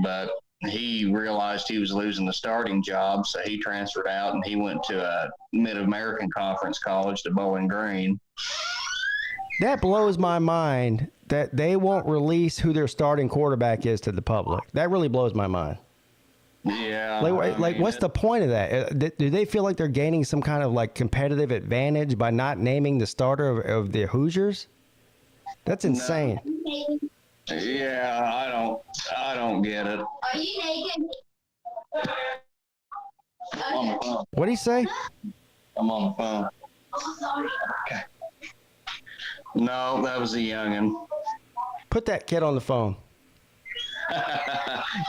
but he realized he was losing the starting job, so he transferred out and he went to a Mid-American Conference college to Bowling Green. That blows my mind that they won't release who their starting quarterback is to the public. That really blows my mind. Yeah. What's the point of that? Do they feel like they're gaining some kind of like competitive advantage by not naming the starter of the Hoosiers? That's insane. No. Yeah, I don't get it. Are you naked? I'm on the phone. What'd he say? I'm on the phone. Oh, sorry. Okay. No, that was a youngin'. Put that kid on the phone.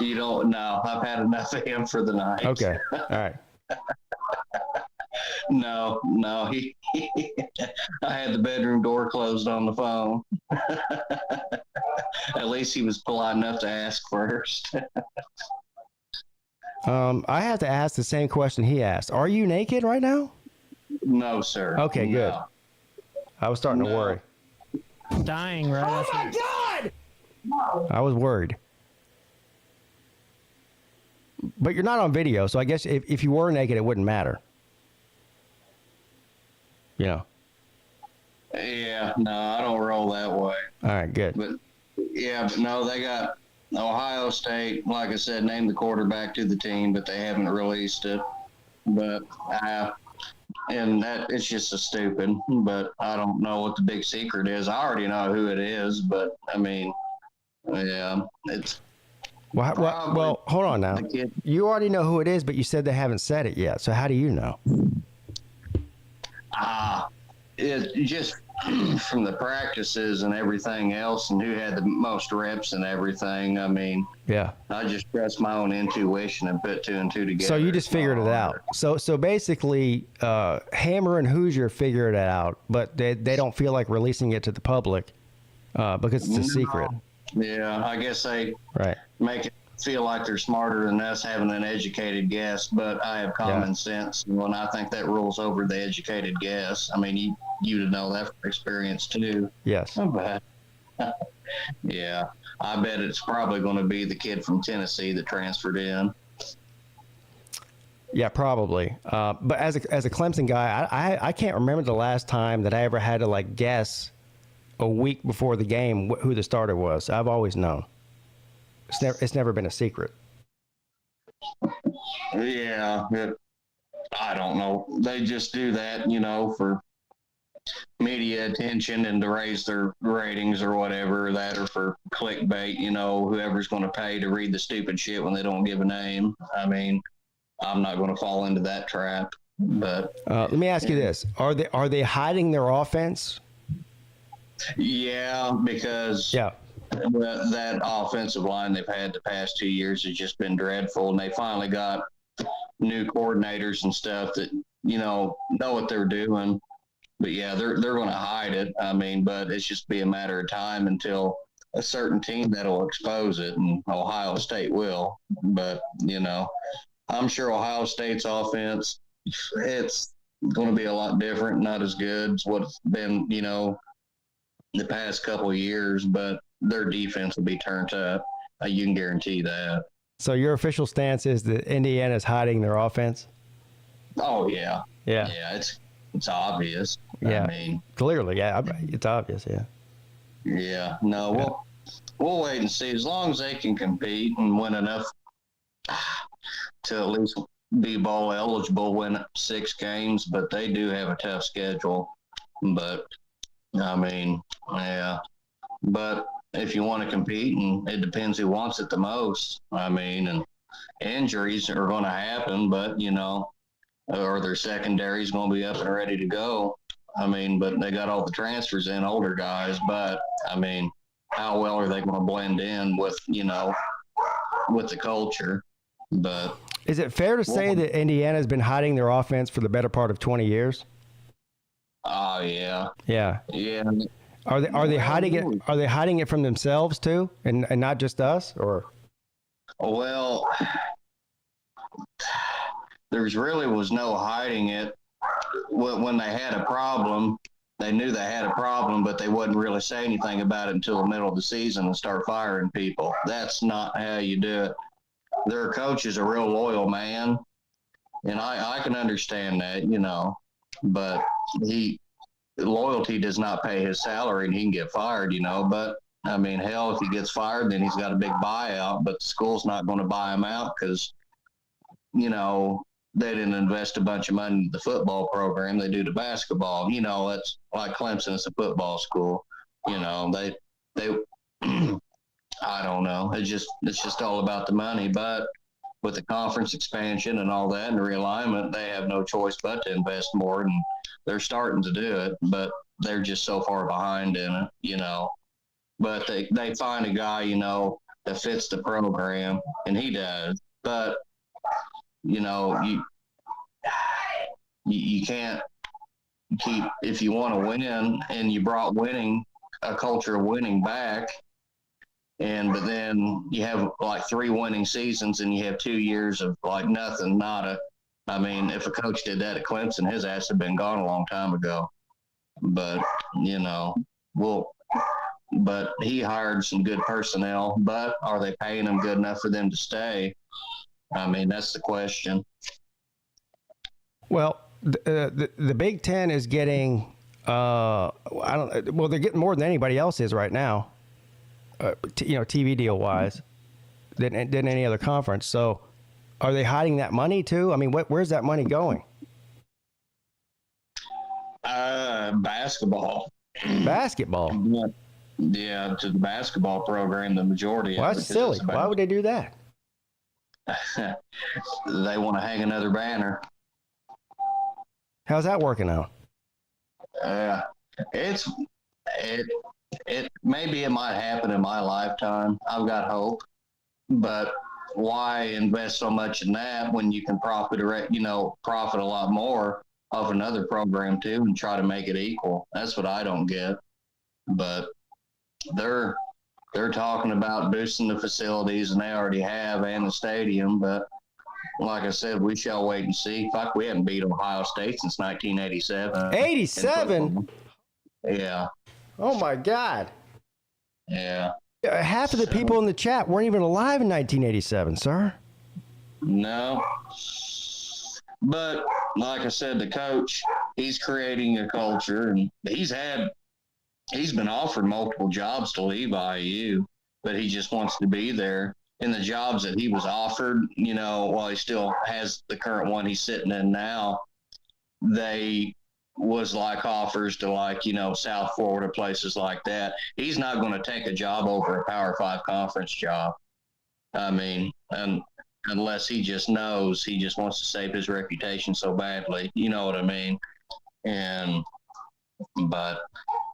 You don't know. I've had enough of him for the night. Okay. All right. No, he I had the bedroom door closed on the phone. At least he was polite enough to ask first. I have to ask the same question he asked. Are you naked right now? No, sir. Okay, good. No. I was starting to worry. Dying right after. God! I was worried. But you're not on video, so I guess if you were naked, it wouldn't matter. You know. Yeah, no, I don't roll that way. All right, good. But no, they got Ohio State, like I said, named the quarterback to the team, but they haven't released it. But and that it's just a stupid. But I don't know what the big secret is. I already know who it is, but I mean, yeah, it's. Well, hold on now. You already know who it is, but you said they haven't said it yet. So how do you know? It just from the practices and everything else, and who had the most reps and everything. I mean, yeah, I just trust my own intuition and put 2 and 2 together. So you just figured it out. So basically, Hammer and Hoosier figured it out, but they don't feel like releasing it to the public because it's a secret. Yeah, I guess they make it feel like they're smarter than us having an educated guess, but I have common sense, and I think that rules over the educated guess. I mean, you'd know that from experience too. Yes. But yeah, I bet it's probably going to be the kid from Tennessee that transferred in. Yeah, probably. But as a Clemson guy, I can't remember the last time that I ever had to like guess a week before the game who the starter was. I've always known. It's never been a secret. Yeah, I don't know. They just do that, for media attention and to raise their ratings or whatever, that or for clickbait, whoever's going to pay to read the stupid shit when they don't give a name. I mean, I'm not going to fall into that trap. But let me ask you this: Are they hiding their offense? Yeah, because that offensive line they've had the past 2 years has just been dreadful, and they finally got new coordinators and stuff that know what they're doing. But yeah, they're going to hide it. I mean, but it's just be a matter of time until a certain team that'll expose it, and Ohio State will. But I'm sure Ohio State's offense, it's going to be a lot different, not as good as what it's been, the past couple of years, but their defense will be turned up. You can guarantee that. So your official stance is that Indiana's hiding their offense? Oh yeah, Yeah. yeah. It's obvious. Yeah. I mean, Clearly, yeah. It's obvious, yeah. yeah. No, we'll wait and see. As long as they can compete and win enough to at least be bowl eligible, win 6 games, but they do have a tough schedule. But I mean, yeah. But if you want to compete, and it depends who wants it the most. I mean, and injuries are going to happen, but or their secondary is going to be up and ready to go. I mean, but they got all the transfers in, older guys. But I mean, how well are they going to blend in with with the culture? But is it fair to say that Indiana's been hiding their offense for the better part of 20 years? Oh yeah, Yeah. yeah. Are they hiding it? Are they hiding it from themselves too, and not just us? Or Well, there's really was no hiding it. When they had a problem, they knew they had a problem, but they wouldn't really say anything about it until the middle of the season and start firing people. That's not how you do it. Their coach is a real loyal man, and I can understand that, but loyalty does not pay his salary, and he can get fired, But I mean, hell, if he gets fired, then he's got a big buyout. But the school's not going to buy him out because, they didn't invest a bunch of money in the football program. They do the basketball. It's like Clemson. It's a football school. They I don't know. It's just all about the money. But with the conference expansion and all that and the realignment, they have no choice but to invest more, and they're starting to do it. But they're just so far behind in it, But they find a guy, that fits the program, and he does. But you can't keep, if you want to win, and you brought a culture of winning back. But then you have like 3 winning seasons and you have 2 years of like nothing, nada. I mean, if a coach did that at Clemson, his ass had been gone a long time ago. But, but he hired some good personnel, but are they paying them good enough for them to stay? I mean, that's the question. Well, the Big Ten is getting, they're getting more than anybody else is right now. TV deal wise, than any other conference. So, are they hiding that money too? I mean, where's that money going? Basketball. Basketball. Yeah, to the basketball program, the majority. Well, that's silly. Why would they do that? They want to hang another banner. How's that working out? Maybe it might happen in my lifetime. I've got hope, but why invest so much in that when you can profit a lot more off another program too, and try to make it equal? That's what I don't get. But they're talking about boosting the facilities, and they already have, and the stadium. But like I said, we shall wait and see. Fuck, we haven't beat Ohio State since 1987. 87? Yeah. Oh my God. Yeah. Half of the people in the chat weren't even alive in 1987, sir. No. But like I said, the coach, he's creating a culture, and he's been offered multiple jobs to leave IU, but he just wants to be there. In the jobs that he was offered, while he still has the current one he's sitting in now, they was like offers to South Florida, places like that. He's not going to take a job over a Power 5 conference job. I mean, unless he just knows he just wants to save his reputation so badly. You know what I mean? But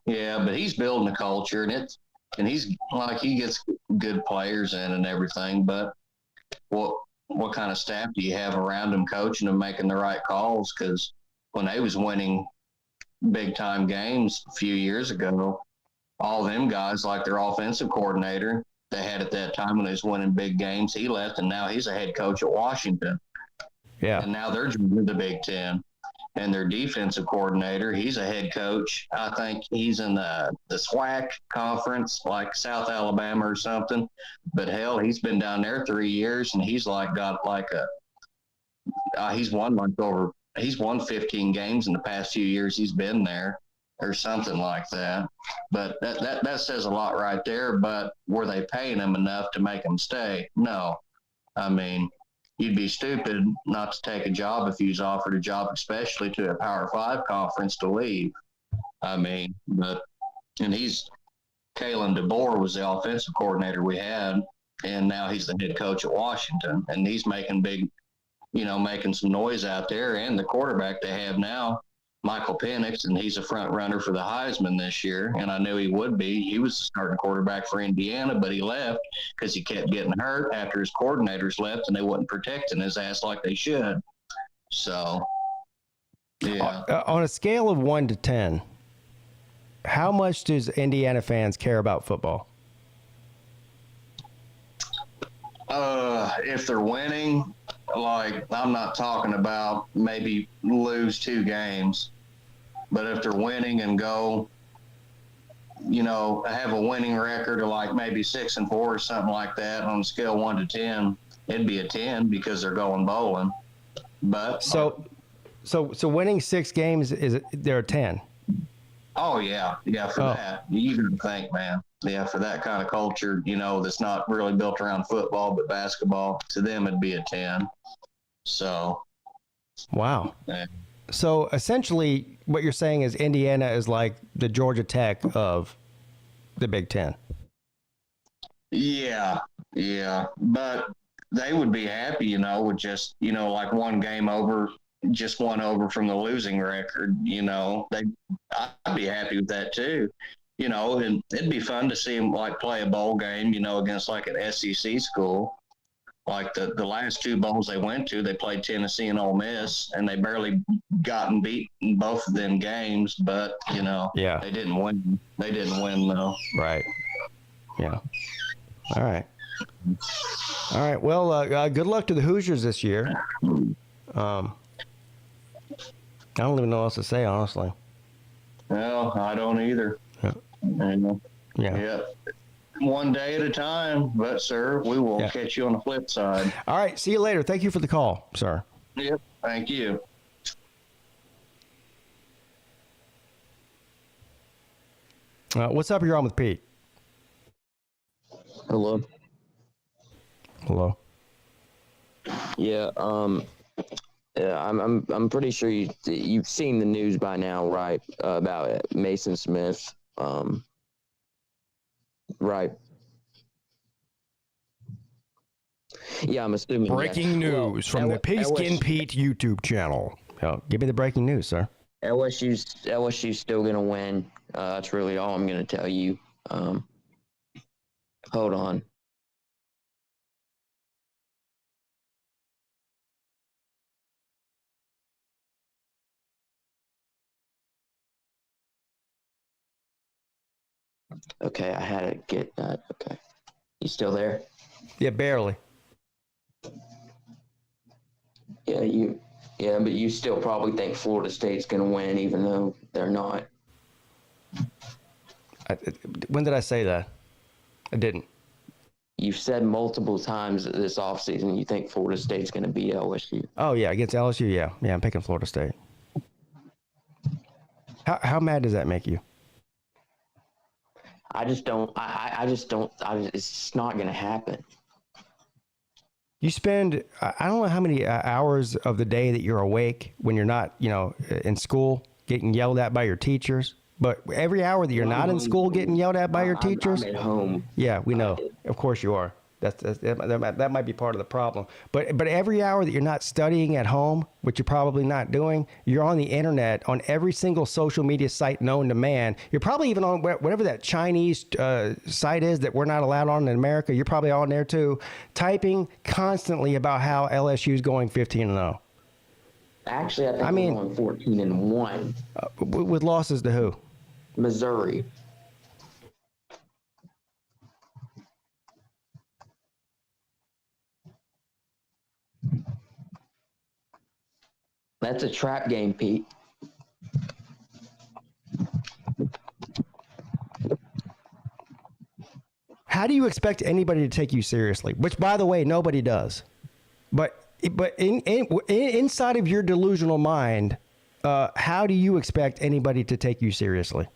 he's building a culture, and he's like, he gets good players in and everything. But what kind of staff do you have around him coaching and making the right calls? Because when they was winning big time games a few years ago, all them guys, like their offensive coordinator they had at that time when they was winning big games, he left, and now he's a head coach at Washington. Yeah. And now they're joining the Big Ten. and their defensive coordinator, he's a head coach. I think he's in the SWAC conference, like South Alabama or something. But hell, he's been down there 3 years, and he's like got like he's won 15 games in the past few years he's been there, or something like that. But that says a lot right there. But were they paying him enough to make him stay? No. I mean, you'd be stupid not to take a job if you was offered a job, especially to a Power 5 conference, to leave. I mean, and Kalen DeBoer was the offensive coordinator we had, and now he's the head coach at Washington, and he's making making some noise out there. And the quarterback they have now, Michael Penix, and he's a front runner for the Heisman this year, and I knew he would be. He was the starting quarterback for Indiana, but he left because he kept getting hurt after his coordinators left, and they wasn't protecting his ass like they should. So, yeah. On a scale of 1 to 10, how much does Indiana fans care about football? If they're winning, like, I'm not talking about maybe lose 2 games, but if they're winning and go, have a winning record of like maybe 6-4 or something like that on a scale 1 to 10, it'd be a 10 because they're going bowling. But so winning 6 games they're a 10. Oh yeah, for that you can think, man. Yeah, for that kind of culture, that's not really built around football but basketball, to them it'd be a 10. So, wow. Yeah. So essentially, what you're saying is Indiana is like the Georgia Tech of the Big Ten. Yeah, but they would be happy, with just like one game over, just one over from the losing record. I'd be happy with that too. And it'd be fun to see them like play a bowl game, against like an SEC school. Like the last 2 bowls they went to, they played Tennessee and Ole Miss, and they barely gotten beat in both of them games. But yeah, they didn't win. They didn't win though. Right. Yeah. All right. Well, good luck to the Hoosiers this year. I don't even know what else to say, honestly. Well, I don't either. Yeah. One day at a time, but sir, we will catch you on the flip side. All right. See you later. Thank you for the call, sir. Yep. Thank you. What's up? You're on with Pete. Hello. Yeah. I'm pretty sure you've seen the news by now, right? About Mason Smith. Right. Yeah, I'm assuming. Breaking news from the PigskinPeete YouTube channel. Give me the breaking news, sir. LSU's still gonna win. That's really all I'm gonna tell you. Hold on. Okay, I had to get that. Okay. You still there? Yeah, barely. Yeah, but you still probably think Florida State's going to win, even though they're not. When did I say that? I didn't. You've said multiple times this offseason you think Florida State's going to beat LSU. Oh, yeah, against LSU, yeah. Yeah, I'm picking Florida State. How mad does that make you? It's just not going to happen. You spend, I don't know how many hours of the day that you're awake when you're not, in school, getting yelled at by your teachers. But every hour that you're not in school getting yelled at by your teachers. I'm at home. Yeah, we know. Of course you are. That might be part of the problem. But every hour that you're not studying at home, which you're probably not doing, you're on the internet, on every single social media site known to man. You're probably even on whatever that Chinese site is that we're not allowed on in America. You're probably on there too, typing constantly about how LSU is going 15-0. Actually, I think we're going 14-1. With losses to who? Missouri. That's a trap game, Pete. How do you expect anybody to take you seriously? Which, by the way, nobody does. But inside of your delusional mind, how do you expect anybody to take you seriously?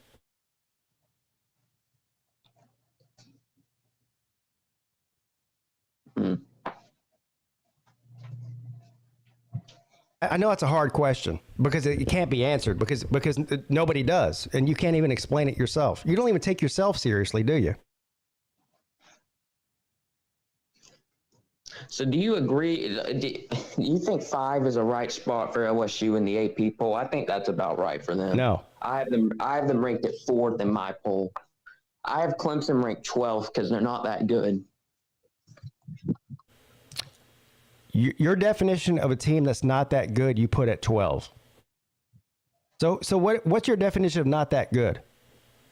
I know that's a hard question because it can't be answered because nobody does, and you can't even explain it yourself. You don't even take yourself seriously, do you? So do you agree? Do you think 5 is a right spot for LSU in the AP poll? I think that's about right for them. No. I have them ranked at 4th in my poll. I have Clemson ranked 12th because they're not that good. Your definition of a team that's not that good, you put at 12. So what's your definition of not that good?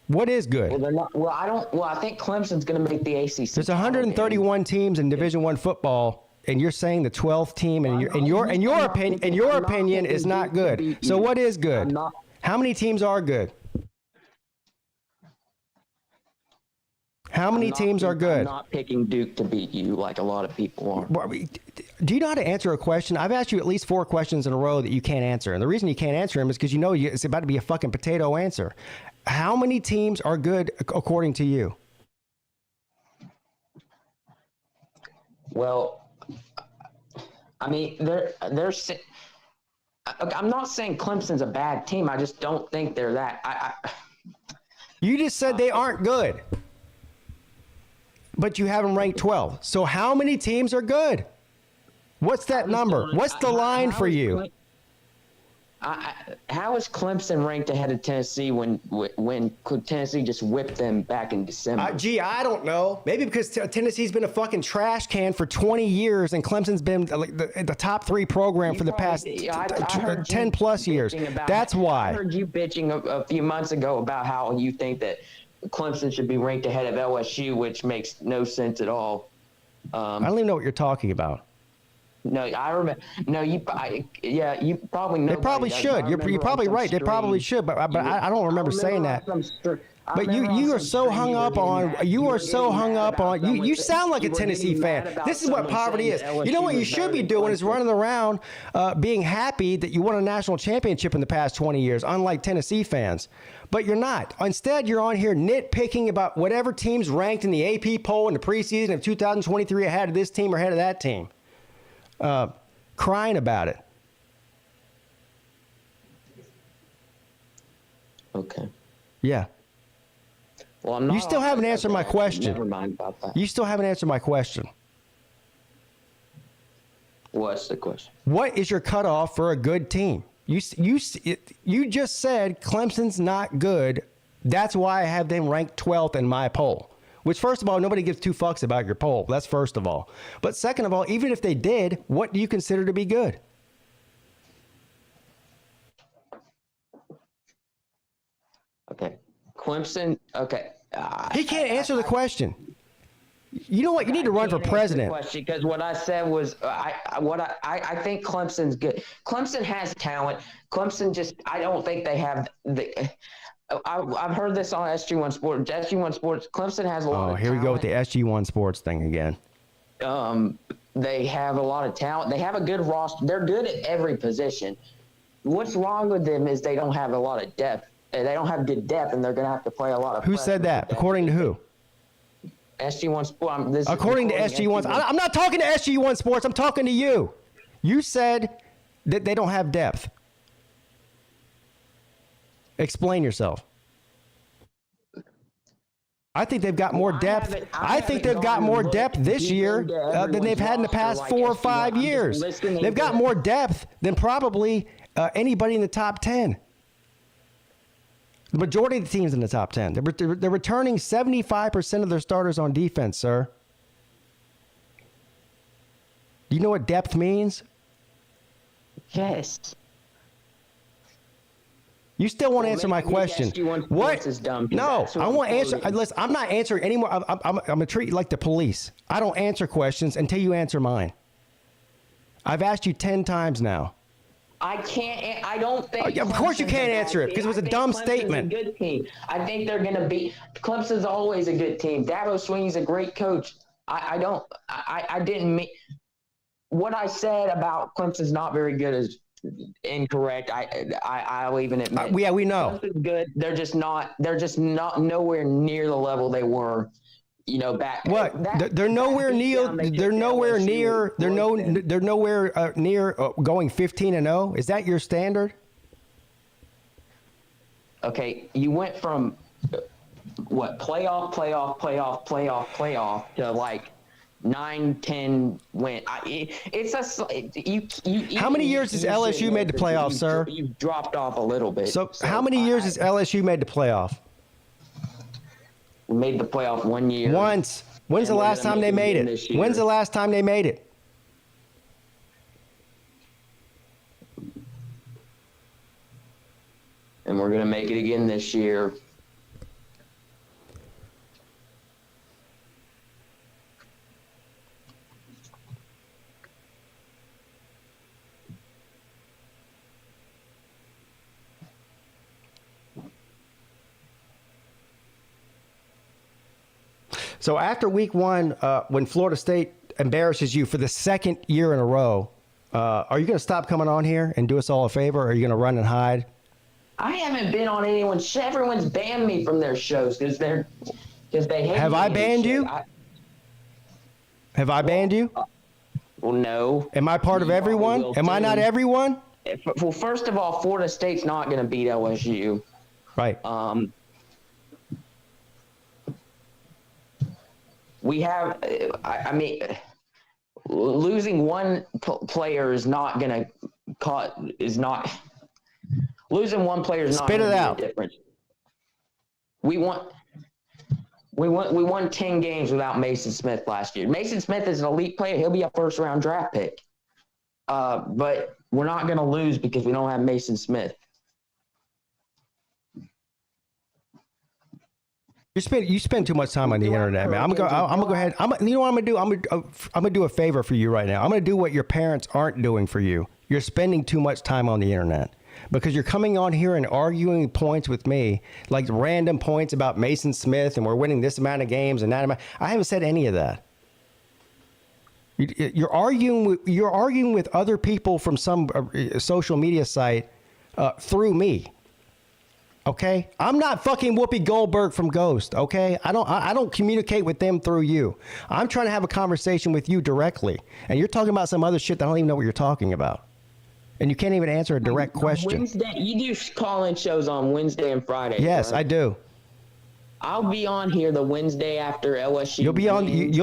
What is good? Well, they're not. Well, I think Clemson's going to make the ACC. There's 131 teams in Division I football, and you're saying the 12th team, and your opinion is not good. So what is good? How many teams are good? How many teams are good? I'm not picking Duke to beat you like a lot of people are. Do you know how to answer a question? I've asked you at least 4 questions in a row that you can't answer. And the reason you can't answer them is because you know it's about to be a fucking potato answer. How many teams are good according to you? Well, I mean, I'm not saying Clemson's a bad team. I just don't think they're that. You just said they aren't good. But you have them ranked 12. So how many teams are good? What's that number? What's the line for you? How is Clemson ranked ahead of Tennessee when Tennessee just whipped them back in December? I don't know. Maybe because Tennessee's been a fucking trash can for 20 years and Clemson's been the top 3 program for the past 10 plus years. That's why. I heard you bitching a few months ago about how you think that Clemson should be ranked ahead of LSU, which makes no sense at all. I don't even know what you're talking about. No, I remember. No, you probably know. They probably should. You're probably right. They probably should, but I don't remember saying that. But you are so hung up on. You sound like a Tennessee fan. This is what poverty is. You know what you should be doing is running around, being happy that you won a national championship in the past 20 years, unlike Tennessee fans. But you're not. Instead, you're on here nitpicking about whatever team's ranked in the AP poll in the preseason of 2023 ahead of this team or ahead of that team. Crying about it. Okay. Yeah. Well, I'm not. You still haven't answered my question. Never mind about that. You still haven't answered my question. What's the question? What is your cutoff for a good team? You just said Clemson's not good. That's why I have them ranked 12th in my poll. Which, first of all, nobody gives 2 fucks about your poll. That's first of all. But second of all, even if they did, what do you consider to be good? Okay. Clemson. Okay. He can't answer the question. You know what? You need to run for president. Because what I said was, I think Clemson's good. Clemson has talent. Clemson I don't think they have the. I've heard this on SG1 Sports. SG1 Sports. Clemson has a lot of talent. Here we go with the SG1 Sports thing again. They have a lot of talent. They have a good roster. They're good at every position. What's wrong with them is they don't have a lot of depth. They don't have good depth, and they're going to have to play a lot of. Who said that? According to who? SG1 Sports. According to SG1. I'm not talking to SG1 Sports. I'm talking to you. You said that they don't have depth. Explain yourself. I think they've got more depth. I think they've got more depth this year than they've had in the past 4 or 5 years. They've got more depth than probably anybody in the top 10. The majority of the teams in the top 10. They're returning 75% of their starters on defense, sir. Do you know what depth means? Yes. You still won't answer my question. What? Is dumb, no, I won't answer. Listen, I'm not answering anymore. I'm going to treat you like the police. I don't answer questions until you answer mine. I've asked you 10 times now. I can't. I don't think. Of course you Clemson's can't a bad answer it, team. because it was a I think dumb Clemson's statement. A good team. I think they're going to be. Clemson's always a good team. Dabo Swinney's a great coach. I didn't mean what I said about Clemson's not very good is incorrect. I'll even admit. Yeah, we know. Clemson's good. They're just not nowhere near the level they were. Back. What? They're nowhere near. They're nowhere near. They're nowhere near going 15-0. Is that your standard? Okay, you went from what playoff to like 9-10 win. How many years has LSU made the playoffs, sir? You've dropped off a little bit. So how many years has LSU made the playoff? We made the playoff 1 year. Once. When's the last time they made it? When's the last time they made it? And we're going to make it again this year. So after week one, when Florida State embarrasses you for the second year in a row, are you going to stop coming on here and do us all a favor, or are you going to run and hide? I haven't been on anyone's show. Everyone's banned me from their shows because they hate Have me I and banned shit. you? Have I banned you? Well, no. Am I part of everyone? will Am I not too. everyone? Well, first of all, Florida State's not going to beat LSU. Right. We have, I mean, losing one player is not going to losing one player is not Spit it going to out. be a difference. We won 10 games without Mason Smith last year. Mason Smith is an elite player. He'll be a first-round draft pick. But we're not going to lose because we don't have Mason Smith. You spend too much time on the internet, man. I'm gonna go ahead. You know what I'm gonna do? I'm gonna do a favor for you right now. I'm gonna do what your parents aren't doing for you. You're spending too much time on the internet because you're coming on here and arguing points with me, like random points about Mason Smith and we're winning this amount of games and that amount. I haven't said any of that. You're arguing with other people from some social media site through me. Okay, I'm not fucking Whoopi Goldberg from Ghost. Okay, I don't communicate with them through you. I'm trying to have a conversation with you directly, and you're talking about some other shit that I don't even know what you're talking about, and you can't even answer a direct question. Wednesday, you do call-in shows on Wednesday and Friday. Yes, right? I do. I'll be on here the Wednesday after LSU. You'll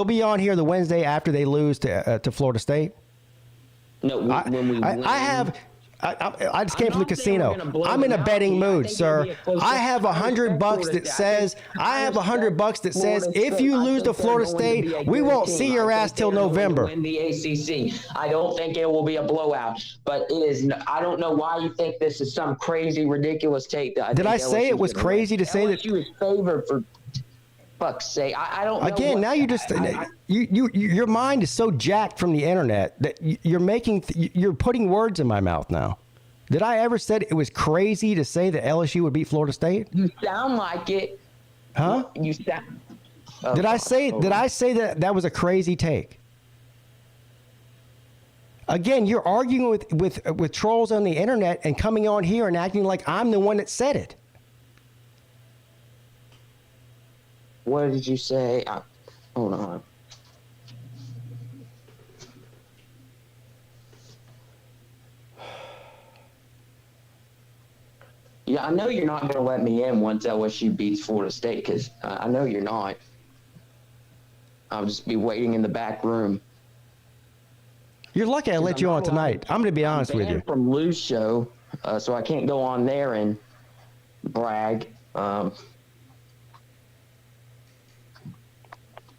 be on here the Wednesday after they lose to Florida State. No, when we win. I just came from the casino. I'm in a betting mood, sir. I have $100 that says if you lose to Florida State, we won't see your ass till November. Win the ACC. I don't think it will be a blowout, but it is. I don't know why you think this is some crazy, ridiculous take. Did I say it was crazy to say that? LSU is favored for fuck's sake. I don't know. Again, now you just your mind is so jacked from the internet that you're putting words in my mouth now. Did I ever said it was crazy to say that LSU would beat Florida State? You sound like it. Huh? You sound. Did I say that was a crazy take? Again, you're arguing with trolls on the internet and coming on here and acting like I'm the one that said it. What did you say? Hold on. Yeah, I know you're not going to let me in once LSU beats Florida State because I know you're not. I'll just be waiting in the back room. You're lucky I let you on tonight. I'm going to be honest with you. From Lou's show, so I can't go on there and brag.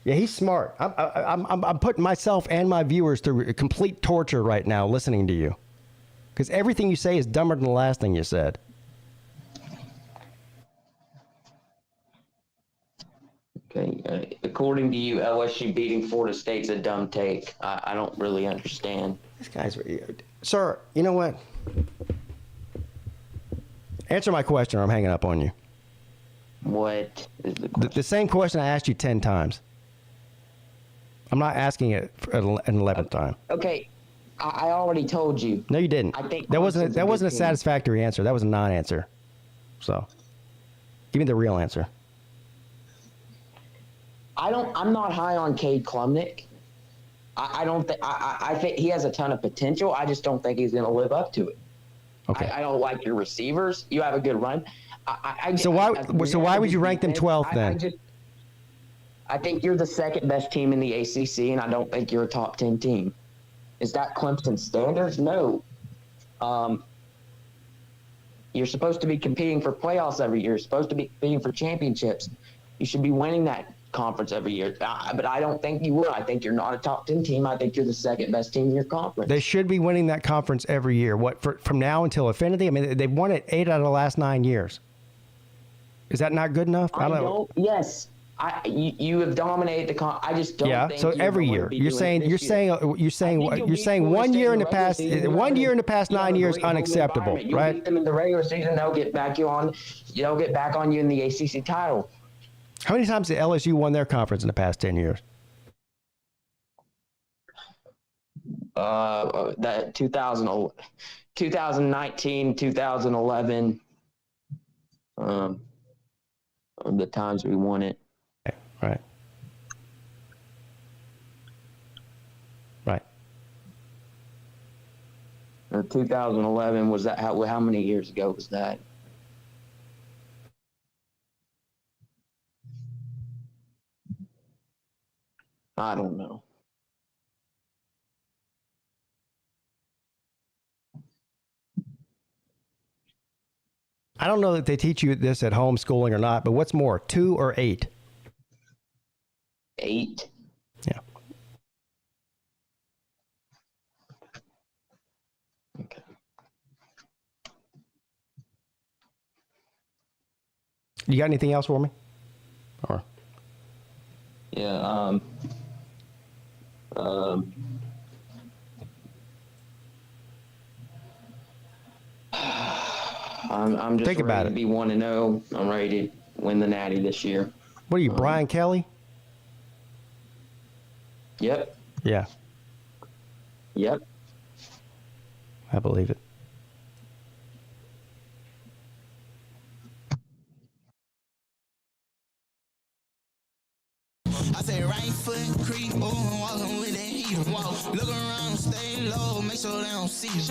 Yeah, he's smart. I'm putting myself and my viewers through complete torture right now listening to you. Because everything you say is dumber than the last thing you said. Okay, according to you, LSU beating Florida State's a dumb take. I don't really understand. This guy's... Sir, you know what? Answer my question or I'm hanging up on you. What is the question? The same question I asked you 10 times. I'm not asking it for an 11th time. Okay, I already told you. No, you didn't. I think that wasn't Clemson's a good team. satisfactory answer. That was a non-answer. So, give me the real answer. I'm not high on Cade Klubnik. I don't think. I think he has a ton of potential. I just don't think he's going to live up to it. Okay. I don't like your receivers. You have a good run. So why would you rank them 12th then? I think you're the second best team in the ACC, and I don't think you're a top 10 team. Is that Clemson standards? No. You're supposed to be competing for playoffs every year. You're supposed to be competing for championships. You should be winning that conference every year. But I don't think you will. I think you're not a top 10 team. I think you're the second best team in your conference. They should be winning that conference every year. From now until infinity? I mean, they've won it 8 out of the last 9 years. Is that not good enough? I don't know. Yes. You have dominated the I just don't think. So every year you're saying 1 year in the past 9 years unacceptable, You'll right? beat them in the regular season. They'll get back on you in the ACC title. How many times did LSU won their conference in the past 10 years? That 2019, 2011. The times we won it. Right. Right. 2011 was that? How many years ago was that? I don't know. I don't know that they teach you this at homeschooling or not, but what's more, 2 or 8? 8. Yeah. Okay. You got anything else for me? Or Yeah. I'm just Think about ready to be 1-0. I'm ready to win the Natty this year. what are you, Brian Kelly? Yep. Yeah, Yep. I believe it. I say right foot creep, oh, walking with that heater. Look around, stay low, make sure they don't see you.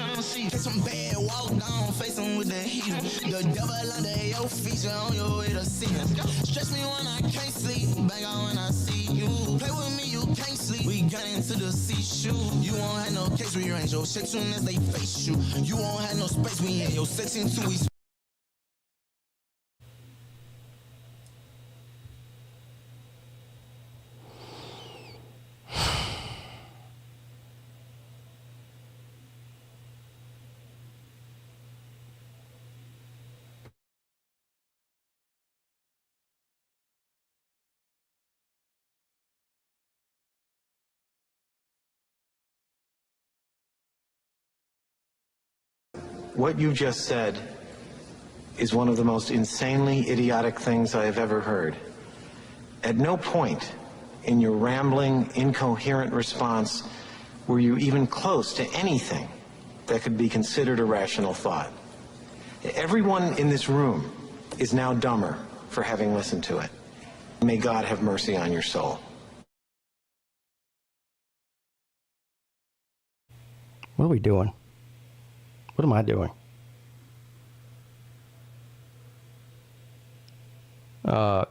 Hit some bad, walk down, face them with the heater. The devil under your feature on your way to see him. Stress me when I can't sleep, bang out when I see you. Play with me, you can't sleep. We got into the C-shoe. You won't have no case, we range your shit soon as they face you. You won't have no space, we in your section too. We What you just said is one of the most insanely idiotic things I have ever heard. At no point in your rambling, incoherent response were you even close to anything that could be considered a rational thought. Everyone in this room is now dumber for having listened to it. May God have mercy on your soul. What are we doing? What am I doing?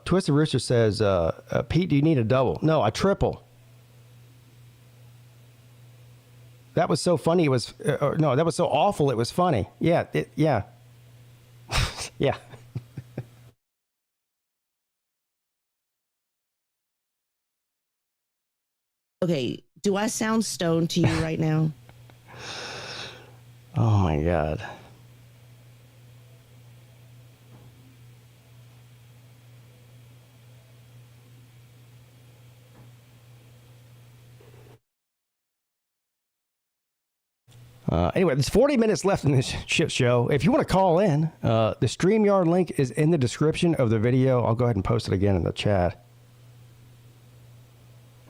Twisted Rooster says, Pete, do you need a double? No, a triple. That was so funny. It was, no, that was so awful. It was funny. Yeah. Yeah. Yeah. Okay, do I sound stoned to you right now? Oh my God. Anyway, there's 40 minutes left in this shit show. If you want to call in, the StreamYard link is in the description of the video. I'll go ahead and post it again in the chat.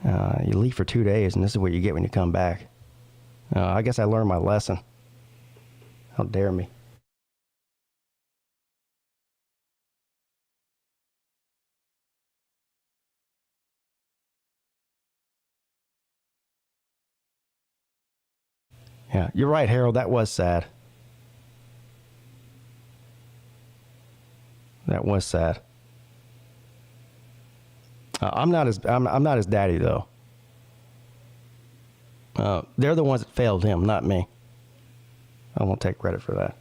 You leave for 2 days, and this is what you get when you come back. I guess I learned my lesson. How dare me. Yeah, you're right, Harold. That was sad. That was sad. I'm not his daddy though. They're the ones that failed him, not me. I won't take credit for that.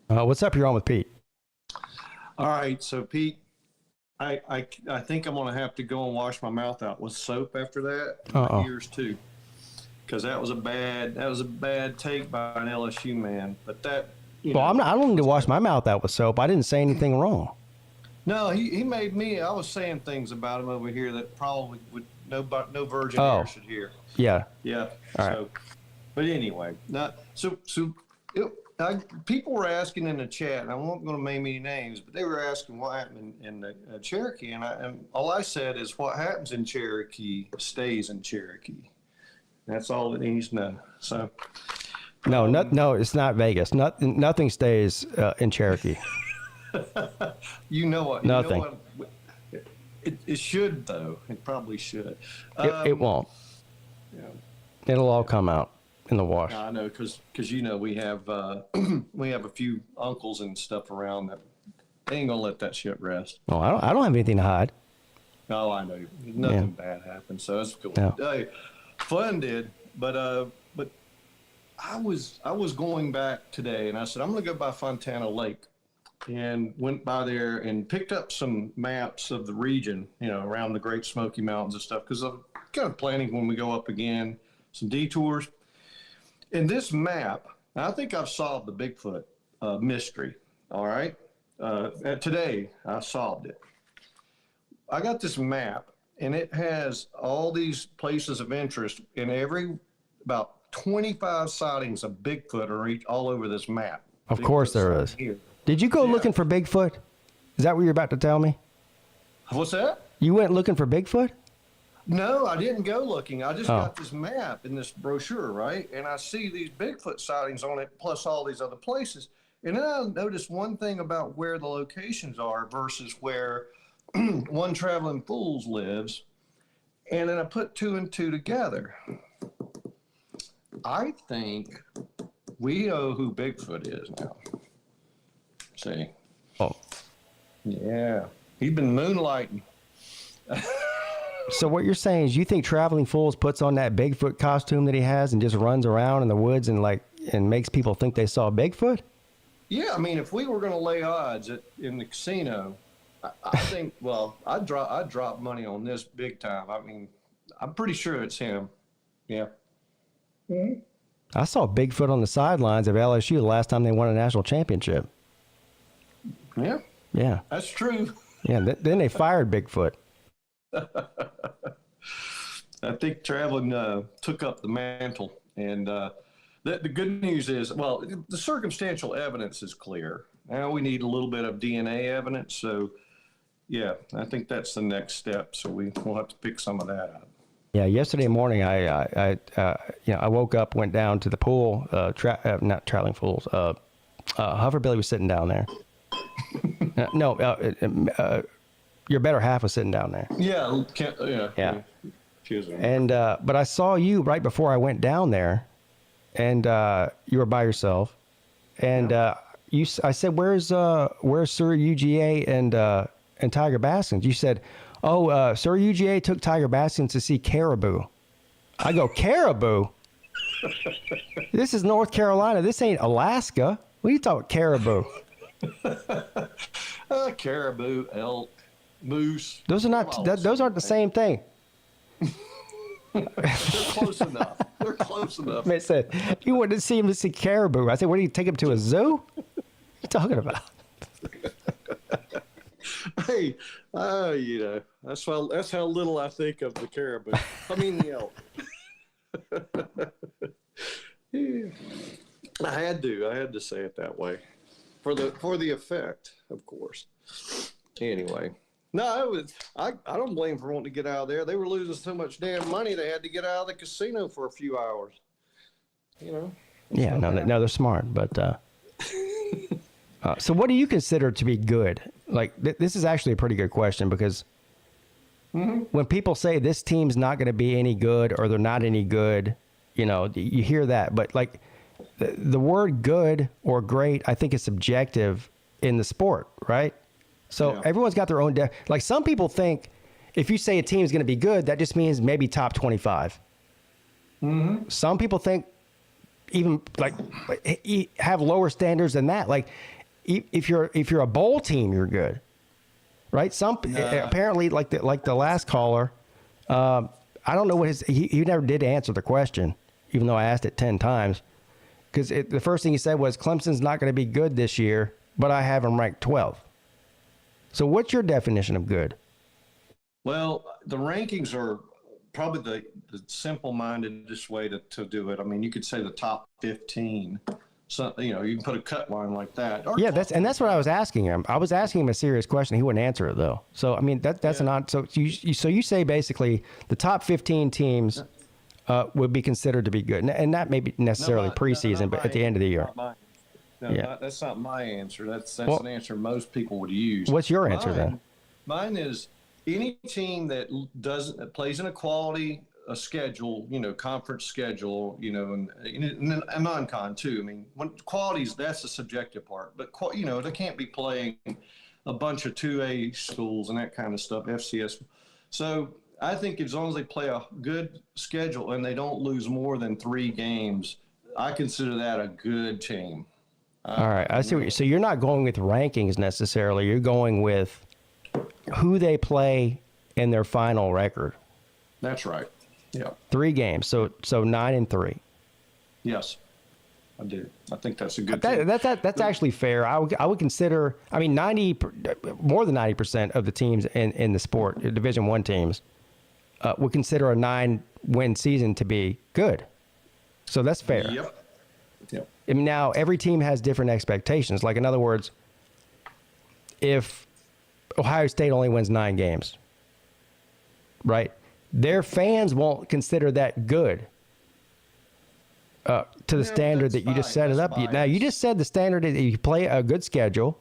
What's up? You're on with Pete. All right, so Pete, I think I'm gonna have to go and wash my mouth out with soap after that. My ears too, because that was a bad take by an LSU man. But that, Well, I don't need to wash my mouth out with soap. I didn't say anything wrong. No, he made me. I was saying things about him over here that probably would no virgin ear should hear. Yeah. Yeah. All so, but anyway, people were asking in the chat, and I won't going to name any names, but they were asking what happened in Cherokee, and all I said is what happens in Cherokee stays in Cherokee. That's all it needs to know. So, no, it's not Vegas. Nothing stays in Cherokee. You know what? Nothing. You know what? It should though. It probably should. It won't. Yeah. It'll all come out in the wash. I know, because we have we have a few uncles and stuff around that they ain't gonna let that shit rest. Oh, I don't have anything to hide. Oh, I know. Nothing bad happened, so that's cool. Yeah. Hey, fun did, but I was going back today, and I said I'm gonna go by Fontana Lake, and went by there and picked up some maps of the region, around the Great Smoky Mountains and stuff, because I'm kind of planning when we go up again, some detours. In this map, I think I've solved the Bigfoot mystery. All right. Today, I solved it. I got this map, and it has all these places of interest, and about 25 sightings of Bigfoot are all over this map. Of course there is. Here. Did you go looking for Bigfoot? Is that what you're about to tell me? What's that? You went looking for Bigfoot? No, I didn't go looking. I just got this map in this brochure, right? And I see these Bigfoot sightings on it, plus all these other places. And then I noticed one thing about where the locations are versus where One Traveling Fools lives. And then I put two and two together. I think we know who Bigfoot is now. See? Oh. Yeah. He's been moonlighting. So what you're saying is you think Traveling Fools puts on that Bigfoot costume that he has and just runs around in the woods and makes people think they saw Bigfoot? Yeah, I mean, if we were going to lay odds in the casino, I think, I'd drop money on this big time. I mean, I'm pretty sure it's him. Yeah. Mm-hmm. I saw Bigfoot on the sidelines of LSU the last time they won a national championship. Yeah. Yeah. That's true. Yeah, then they fired Bigfoot. I think Traveling took up the mantle, and the good news is, the circumstantial evidence is clear. Now we need a little bit of DNA evidence. So, yeah, I think that's the next step. So we'll have to pick some of that up. Yeah, yesterday morning I woke up, went down to the pool. Not Traveling Fools. Hoverbilly was sitting down there. Your better half was sitting down there. Yeah. And but I saw you right before I went down there, and you were by yourself, and I said, "Where's Sir UGA and Tiger Baskins?" You said, "Oh, Sir UGA took Tiger Baskins to see caribou." I go, "Caribou? This is North Carolina. This ain't Alaska. What are you talking caribou?" Caribou, elk, moose. Those are not. Those aren't the same thing. They're close enough. They're close enough. Man said, you wanted to see him to see caribou. I said, what do you take him to a zoo? What are you talking about? Hey, that's how little I think of the caribou. I mean the elk. Yeah. I had to say it that way, for the effect, of course. Anyway, no, I don't blame for wanting to get out of there. They were losing so much damn money they had to get out of the casino for a few hours. Yeah, no, they're smart, but. So what do you consider to be good? Like, this is actually a pretty good question, because when people say this team's not going to be any good or they're not any good, you hear that. But, like, the word good or great, I think, is subjective in the sport, right? So everyone's got their own like, some people think if you say a team is going to be good, that just means maybe top 25. Some people think even, like, have lower standards than that. Like, if you're a bowl team, you're good, right? Apparently, like the last caller, I don't know what he never did answer the question, even though I asked it 10 times, because the first thing he said was Clemson's not going to be good this year, but I have them ranked 12th. So what's your definition of good? Well, the rankings are probably the simple-mindedest way to do it. I mean, you could say the top 15. So, you can put a cut line like that. Yeah, that's what I was asking him. I was asking him a serious question. He wouldn't answer it, though. So, I mean, that's an odd. So you say basically the top 15 teams would be considered to be good, and not maybe necessarily preseason, but at the end of the year. That's not my answer. That's an answer most people would use. What's your answer then? Mine is any team that plays in a quality schedule, conference schedule, and non-con too. I mean, when qualities, that's the subjective part. But they can't be playing a bunch of 2A schools and that kind of stuff, FCS. So I think as long as they play a good schedule and they don't lose more than 3 games, I consider that a good team. All right, I see. So you're not going with rankings necessarily. You're going with who they play in their final record. That's right. Yeah. 3 games. So 9-3. Yes, I do. I think that's a good team. That's actually fair. I would consider. I mean, more than 90% of the teams in the sport, Division I teams, would consider a 9-win season to be good. So that's fair. Yep. I mean, now every team has different expectations. Like, in other words, if Ohio State only wins 9 games, right? Their fans won't consider that good to the standard that you just set it up. Now, you just said the standard is you play a good schedule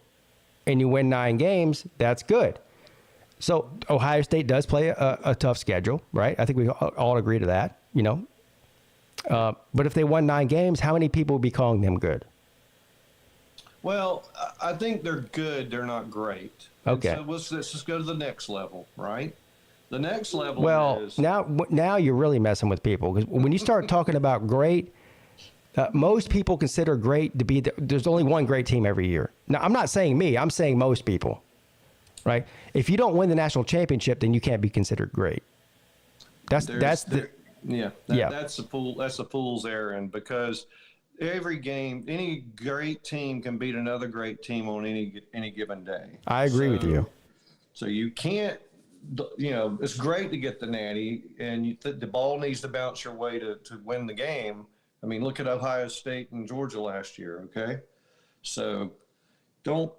and you win 9 games, that's good. So Ohio State does play a tough schedule, right? I think we all agree to that, but if they won 9 games, how many people would be calling them good? Well, I think they're good. They're not great. Okay. So let's just go to the next level, right? The next level is... now you're really messing with people, because when you start talking about great, most people consider great to be there's only one great team every year. Now, I'm not saying me. I'm saying most people, right? If you don't win the national championship, then you can't be considered great. That's a fool's errand, because every game, any great team can beat another great team on any given day. I agree with you. So you can't, it's great to get the natty, and the ball needs to bounce your way to win the game. I mean, look at Ohio State and Georgia last year, okay? So don't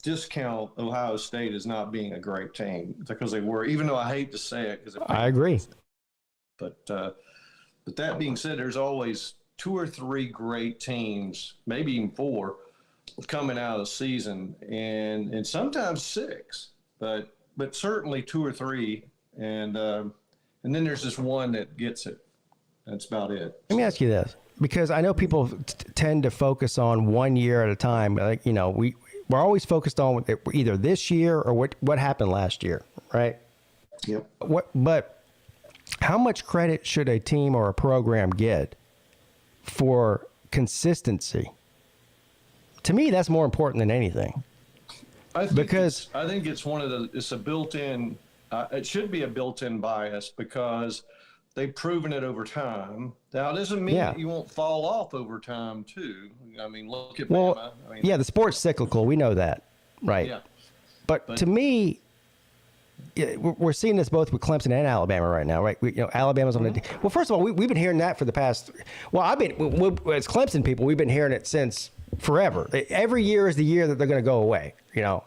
discount Ohio State as not being a great team, because they were, even though I hate to say it. I agree. But that being said, there's always 2 or 3 great teams, maybe even 4, coming out of the season, and sometimes 6, but certainly 2 or 3, and then there's this one that gets it. That's about it. Let me ask you this, because I know people tend to focus on 1 year at a time. Like, we're always focused on either this year or what happened last year, right? Yep. But how much credit should a team or a program get for consistency? To me, that's more important than anything. I think it's one of it's a built-in. It should be a built-in bias, because they've proven it over time. Now, it doesn't mean that you won't fall off over time, too. I mean, look at Bama. I mean, yeah, the sport's cyclical. We know that, right? Yeah. But to me, we're seeing this both with Clemson and Alabama right now, right? Alabama's on the. Well, first of all, we've been hearing that for the past. Well, as Clemson people, we've been hearing it since forever. Every year is the year that they're going to go away,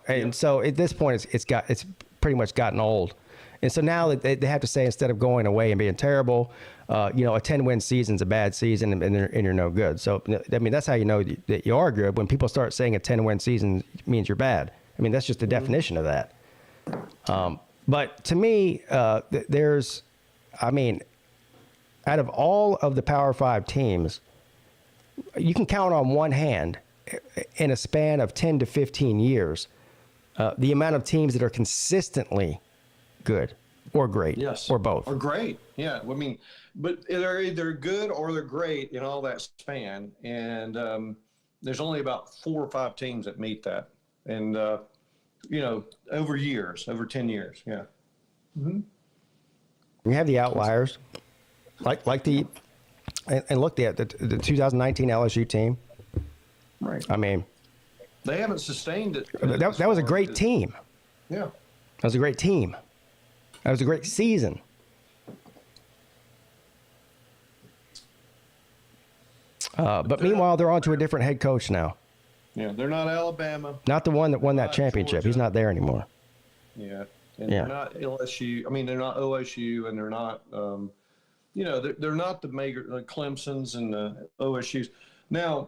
and so at this point, it's pretty much gotten old. And so now they have to say, instead of going away and being terrible, a 10-win season's a bad season and you're no good. So, I mean, that's how you know that you are good. When people start saying a 10-win season means you're bad. I mean, that's just the definition of that. But to me, out of all of the Power 5 teams, you can count on one hand in a span of 10 to 15 years, the amount of teams that are consistently good or great, or both, or great. Yeah. I mean, but they're either good or they're great in all that span. And there's only about 4 or 5 teams that meet that. And, over 10 years. Yeah. Mm-hmm. You have the outliers, and look at the 2019 LSU team. Right. I mean, they haven't sustained it. That was a great team. Yeah. That was a great team. That was a great season. But meanwhile, they're on to a different head coach now. Yeah, they're not Alabama. Not the one that won that championship. Georgia. He's not there anymore. Yeah. And they're not LSU. I mean, they're not OSU, and they're not, they're not the major Clemsons and the OSUs. Now,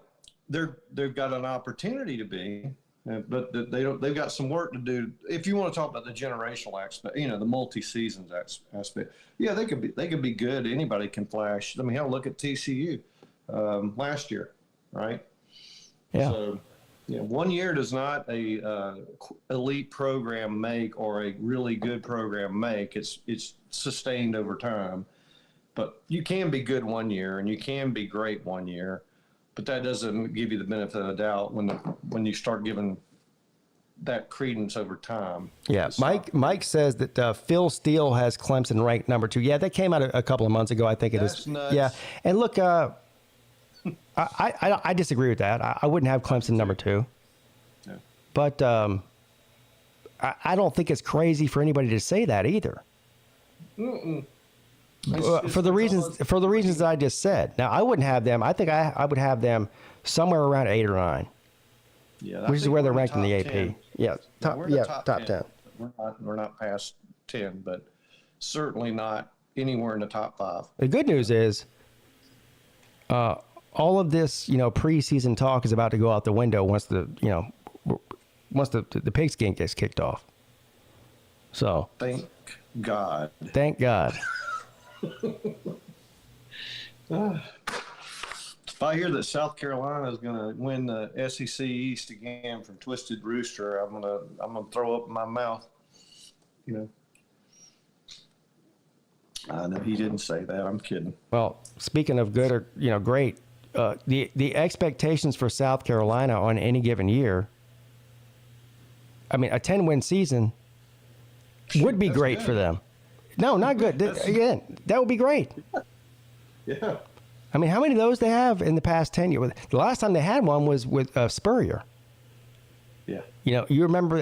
they've got an opportunity to be, but they don't. They've got some work to do. If you want to talk about the generational aspect, the multi-seasons aspect. Yeah, they could be good. Anybody can flash. I mean, hell, look at TCU last year, right? Yeah. So, 1 year does not a elite program make, or a really good program make. It's sustained over time. But you can be good 1 year and you can be great 1 year, but that doesn't give you the benefit of the doubt when you start giving that credence over time. Yeah, Mike says that Phil Steele has Clemson ranked number 2. Yeah, that came out a couple of months ago. I think That's nuts. Yeah, and look, I disagree with that. I wouldn't have Clemson number 2. Yeah. But I don't think it's crazy for anybody to say that either. For the reasons that I just said. Now, I wouldn't have them. I think I would have them somewhere around 8 or 9. Yeah, which is where they're ranked in the AP. 10. Yeah, top 10. We're not past 10, but certainly not anywhere in the top 5. The good news is, all of this, preseason talk is about to go out the window once the pigskin gets kicked off. So thank God. Thank God. If I hear that South Carolina is going to win the SEC East again from Twisted Rooster, I'm gonna throw up in my mouth. I know he didn't say that. I'm kidding. Well, speaking of good or great, the expectations for South Carolina on any given year. I mean, a 10-win season would be great for them. No, not good. Again, that would be great. Yeah. I mean, how many of those they have in the past 10 years? The last time they had one was with Spurrier. Yeah. You remember?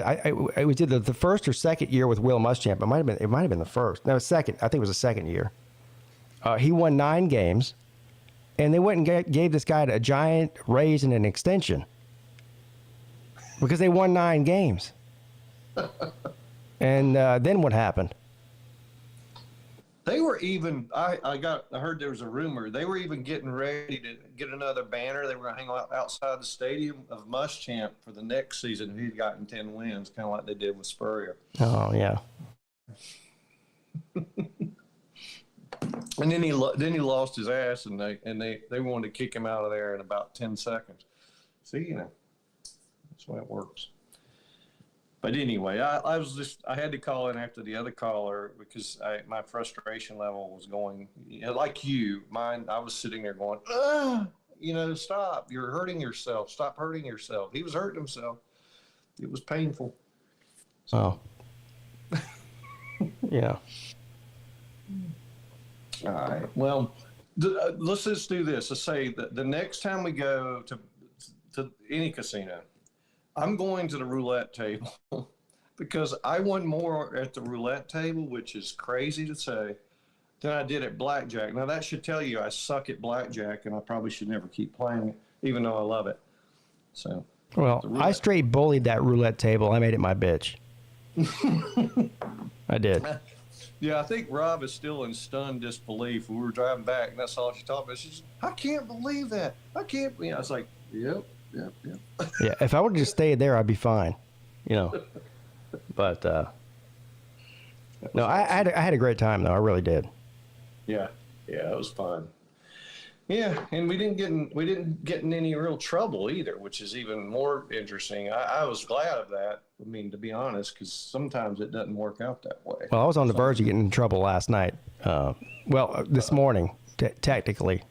It was either the first or second year with Will Muschamp. It might have been the first. No, second. I think it was the second year. He won 9 games, and they went and gave this guy a giant raise and an extension because they won 9 games. And then what happened? They were even. I heard there was a rumor they were even getting ready to get another banner. They were going to hang out outside the stadium of Muschamp for the next season. He'd gotten 10 wins, kind of like they did with Spurrier. Oh yeah. And then he lost his ass, and they wanted to kick him out of there in about 10 seconds. See, that's the way it works. But anyway, I had to call in after the other caller because my frustration level was going, like you, mine. I was sitting there going, stop! You're hurting yourself. Stop hurting yourself. He was hurting himself. It was painful. Oh. Yeah. All right. Well, let's just do this. Let's say that the next time we go to any casino, I'm going to the roulette table because I won more at the roulette table, which is crazy to say, than I did at blackjack. Now, that should tell you I suck at blackjack, and I probably should never keep playing it, even though I love it. So, well, I straight bullied that roulette table. I made it my bitch. I did. Yeah, I think Rob is still in stunned disbelief. We were driving back, and that's all she talked about. She said, I can't believe that. I can't. I was like, yep. Yeah, if I would have just stayed there, I'd be fine. But no, I had a great time though. I really did. Yeah, it was fun. Yeah, and we didn't get in any real trouble either, which is even more interesting. I was glad of that. I mean, to be honest, because sometimes it doesn't work out that way. Well, I was on the verge of getting in trouble last night. This morning, technically,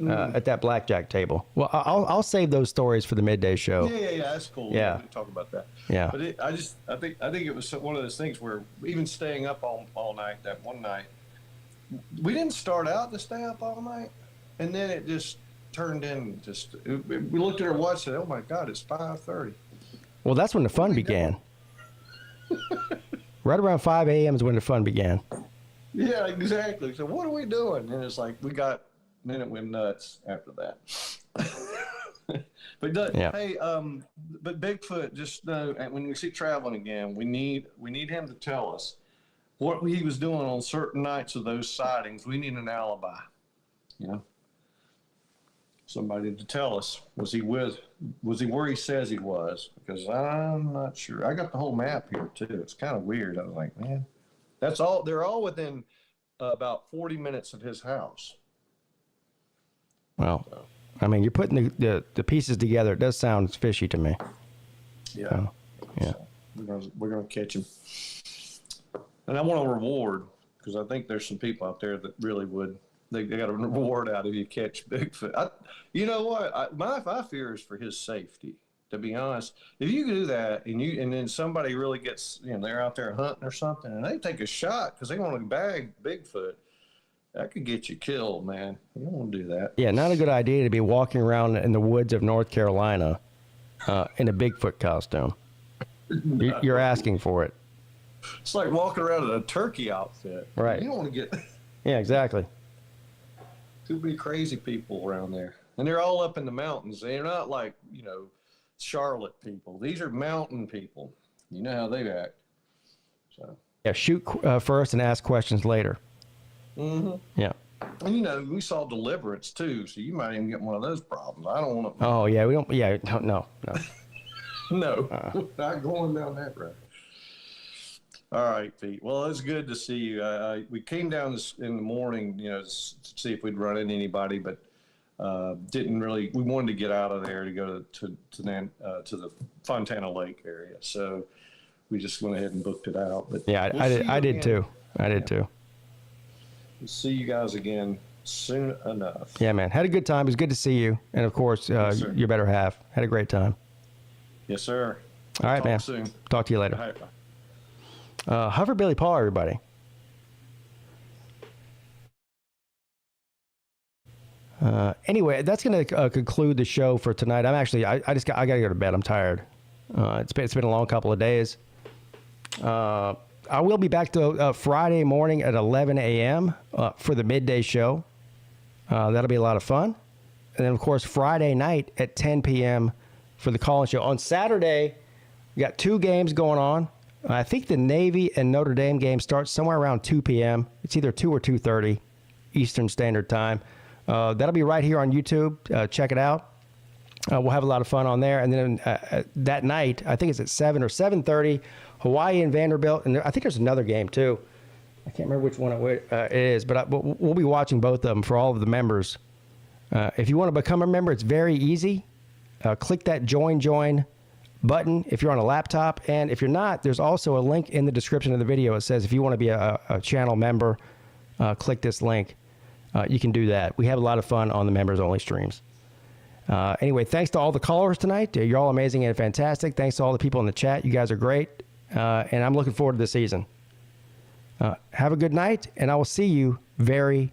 at that blackjack table. Well, I'll save those stories for the midday show. Yeah, that's cool. Yeah, we can talk about that. Yeah, but I think it was one of those things where even staying up all night, that one night, we didn't start out to stay up all night, and then it just turned in. We looked at our watch and said, "Oh my God, it's 5:30." Well, that's when the fun began. Right around 5 a.m. is when the fun began. Yeah, exactly. So what are we doing? And it's like then it went nuts after that. But hey, but Bigfoot, just know when we see traveling again, we need him to tell us what he was doing on certain nights of those sightings. We need an alibi. Somebody to tell us, was he where he says he was? Because I'm not sure. I got the whole map here too. It's kind of weird. I was like, man, they're all within about 40 minutes of his house. Well, I mean, you're putting the pieces together. It does sound fishy to me. Yeah. Yeah. So we're gonna catch him. And I want a reward because I think there's some people out there that really would. They got a reward out if you catch Bigfoot. You know what? My fear is for his safety. To be honest, if you do that and then somebody really gets, they're out there hunting or something, and they take a shot because they want to bag Bigfoot, that could get you killed, man. You don't want to do that. Yeah, not a good idea to be walking around in the woods of North Carolina in a Bigfoot costume. You're asking for it. It's like walking around in a turkey outfit. Right. You don't want to get. Yeah, exactly. Too many crazy people around there. And they're all up in the mountains. They're not like, Charlotte people. These are mountain people. You know how they act. So. Yeah, shoot first and ask questions later. Mm-hmm. Yeah. And, we saw Deliverance, too, so you might even get one of those problems. I don't want to. Oh, yeah, we don't. Yeah, no. No, not going down that road. All right, Pete. Well, it's good to see you. We came down in the morning, to see if we'd run into anybody, but didn't really. We wanted to get out of there to go to the Fontana Lake area, so we just went ahead and booked it out. But yeah, I did too. I did too. We'll see you guys again soon enough. Yeah, man. Had a good time. It was good to see you, and of course, yes, your better half. Had a great time. Yes, sir. All right, man. Soon. Talk to you later. All right, bye. Hover Billy Paul, everybody. Anyway, that's going to conclude the show for tonight. I got to go to bed. I'm tired. It's been a long couple of days. I will be back to Friday morning at 11 a.m. For the midday show. That'll be a lot of fun. And then, of course, Friday night at 10 p.m. for the call-in show. On Saturday, we got 2 games going on. I think the Navy and Notre Dame game starts somewhere around 2 p.m. It's either 2 or 2:30 Eastern Standard Time. That'll be right here on YouTube. Check it out. We'll have a lot of fun on there. And then that night, I think it's at 7 or 7:30, Hawaii and Vanderbilt. And I think there's another game, too. I can't remember which one it is, but we'll be watching both of them for all of the members. If you want to become a member, it's very easy. Click that join button if you're on a laptop, and if you're not, there's also a link in the description of the video. It says if you want to be a channel member, click this link. You can do that. We have a lot of fun on the members only streams. Anyway, thanks to all the callers tonight. You're all amazing and fantastic. Thanks to all the people in the chat. You guys are great, and I'm looking forward to the season. Have a good night, and I will see you very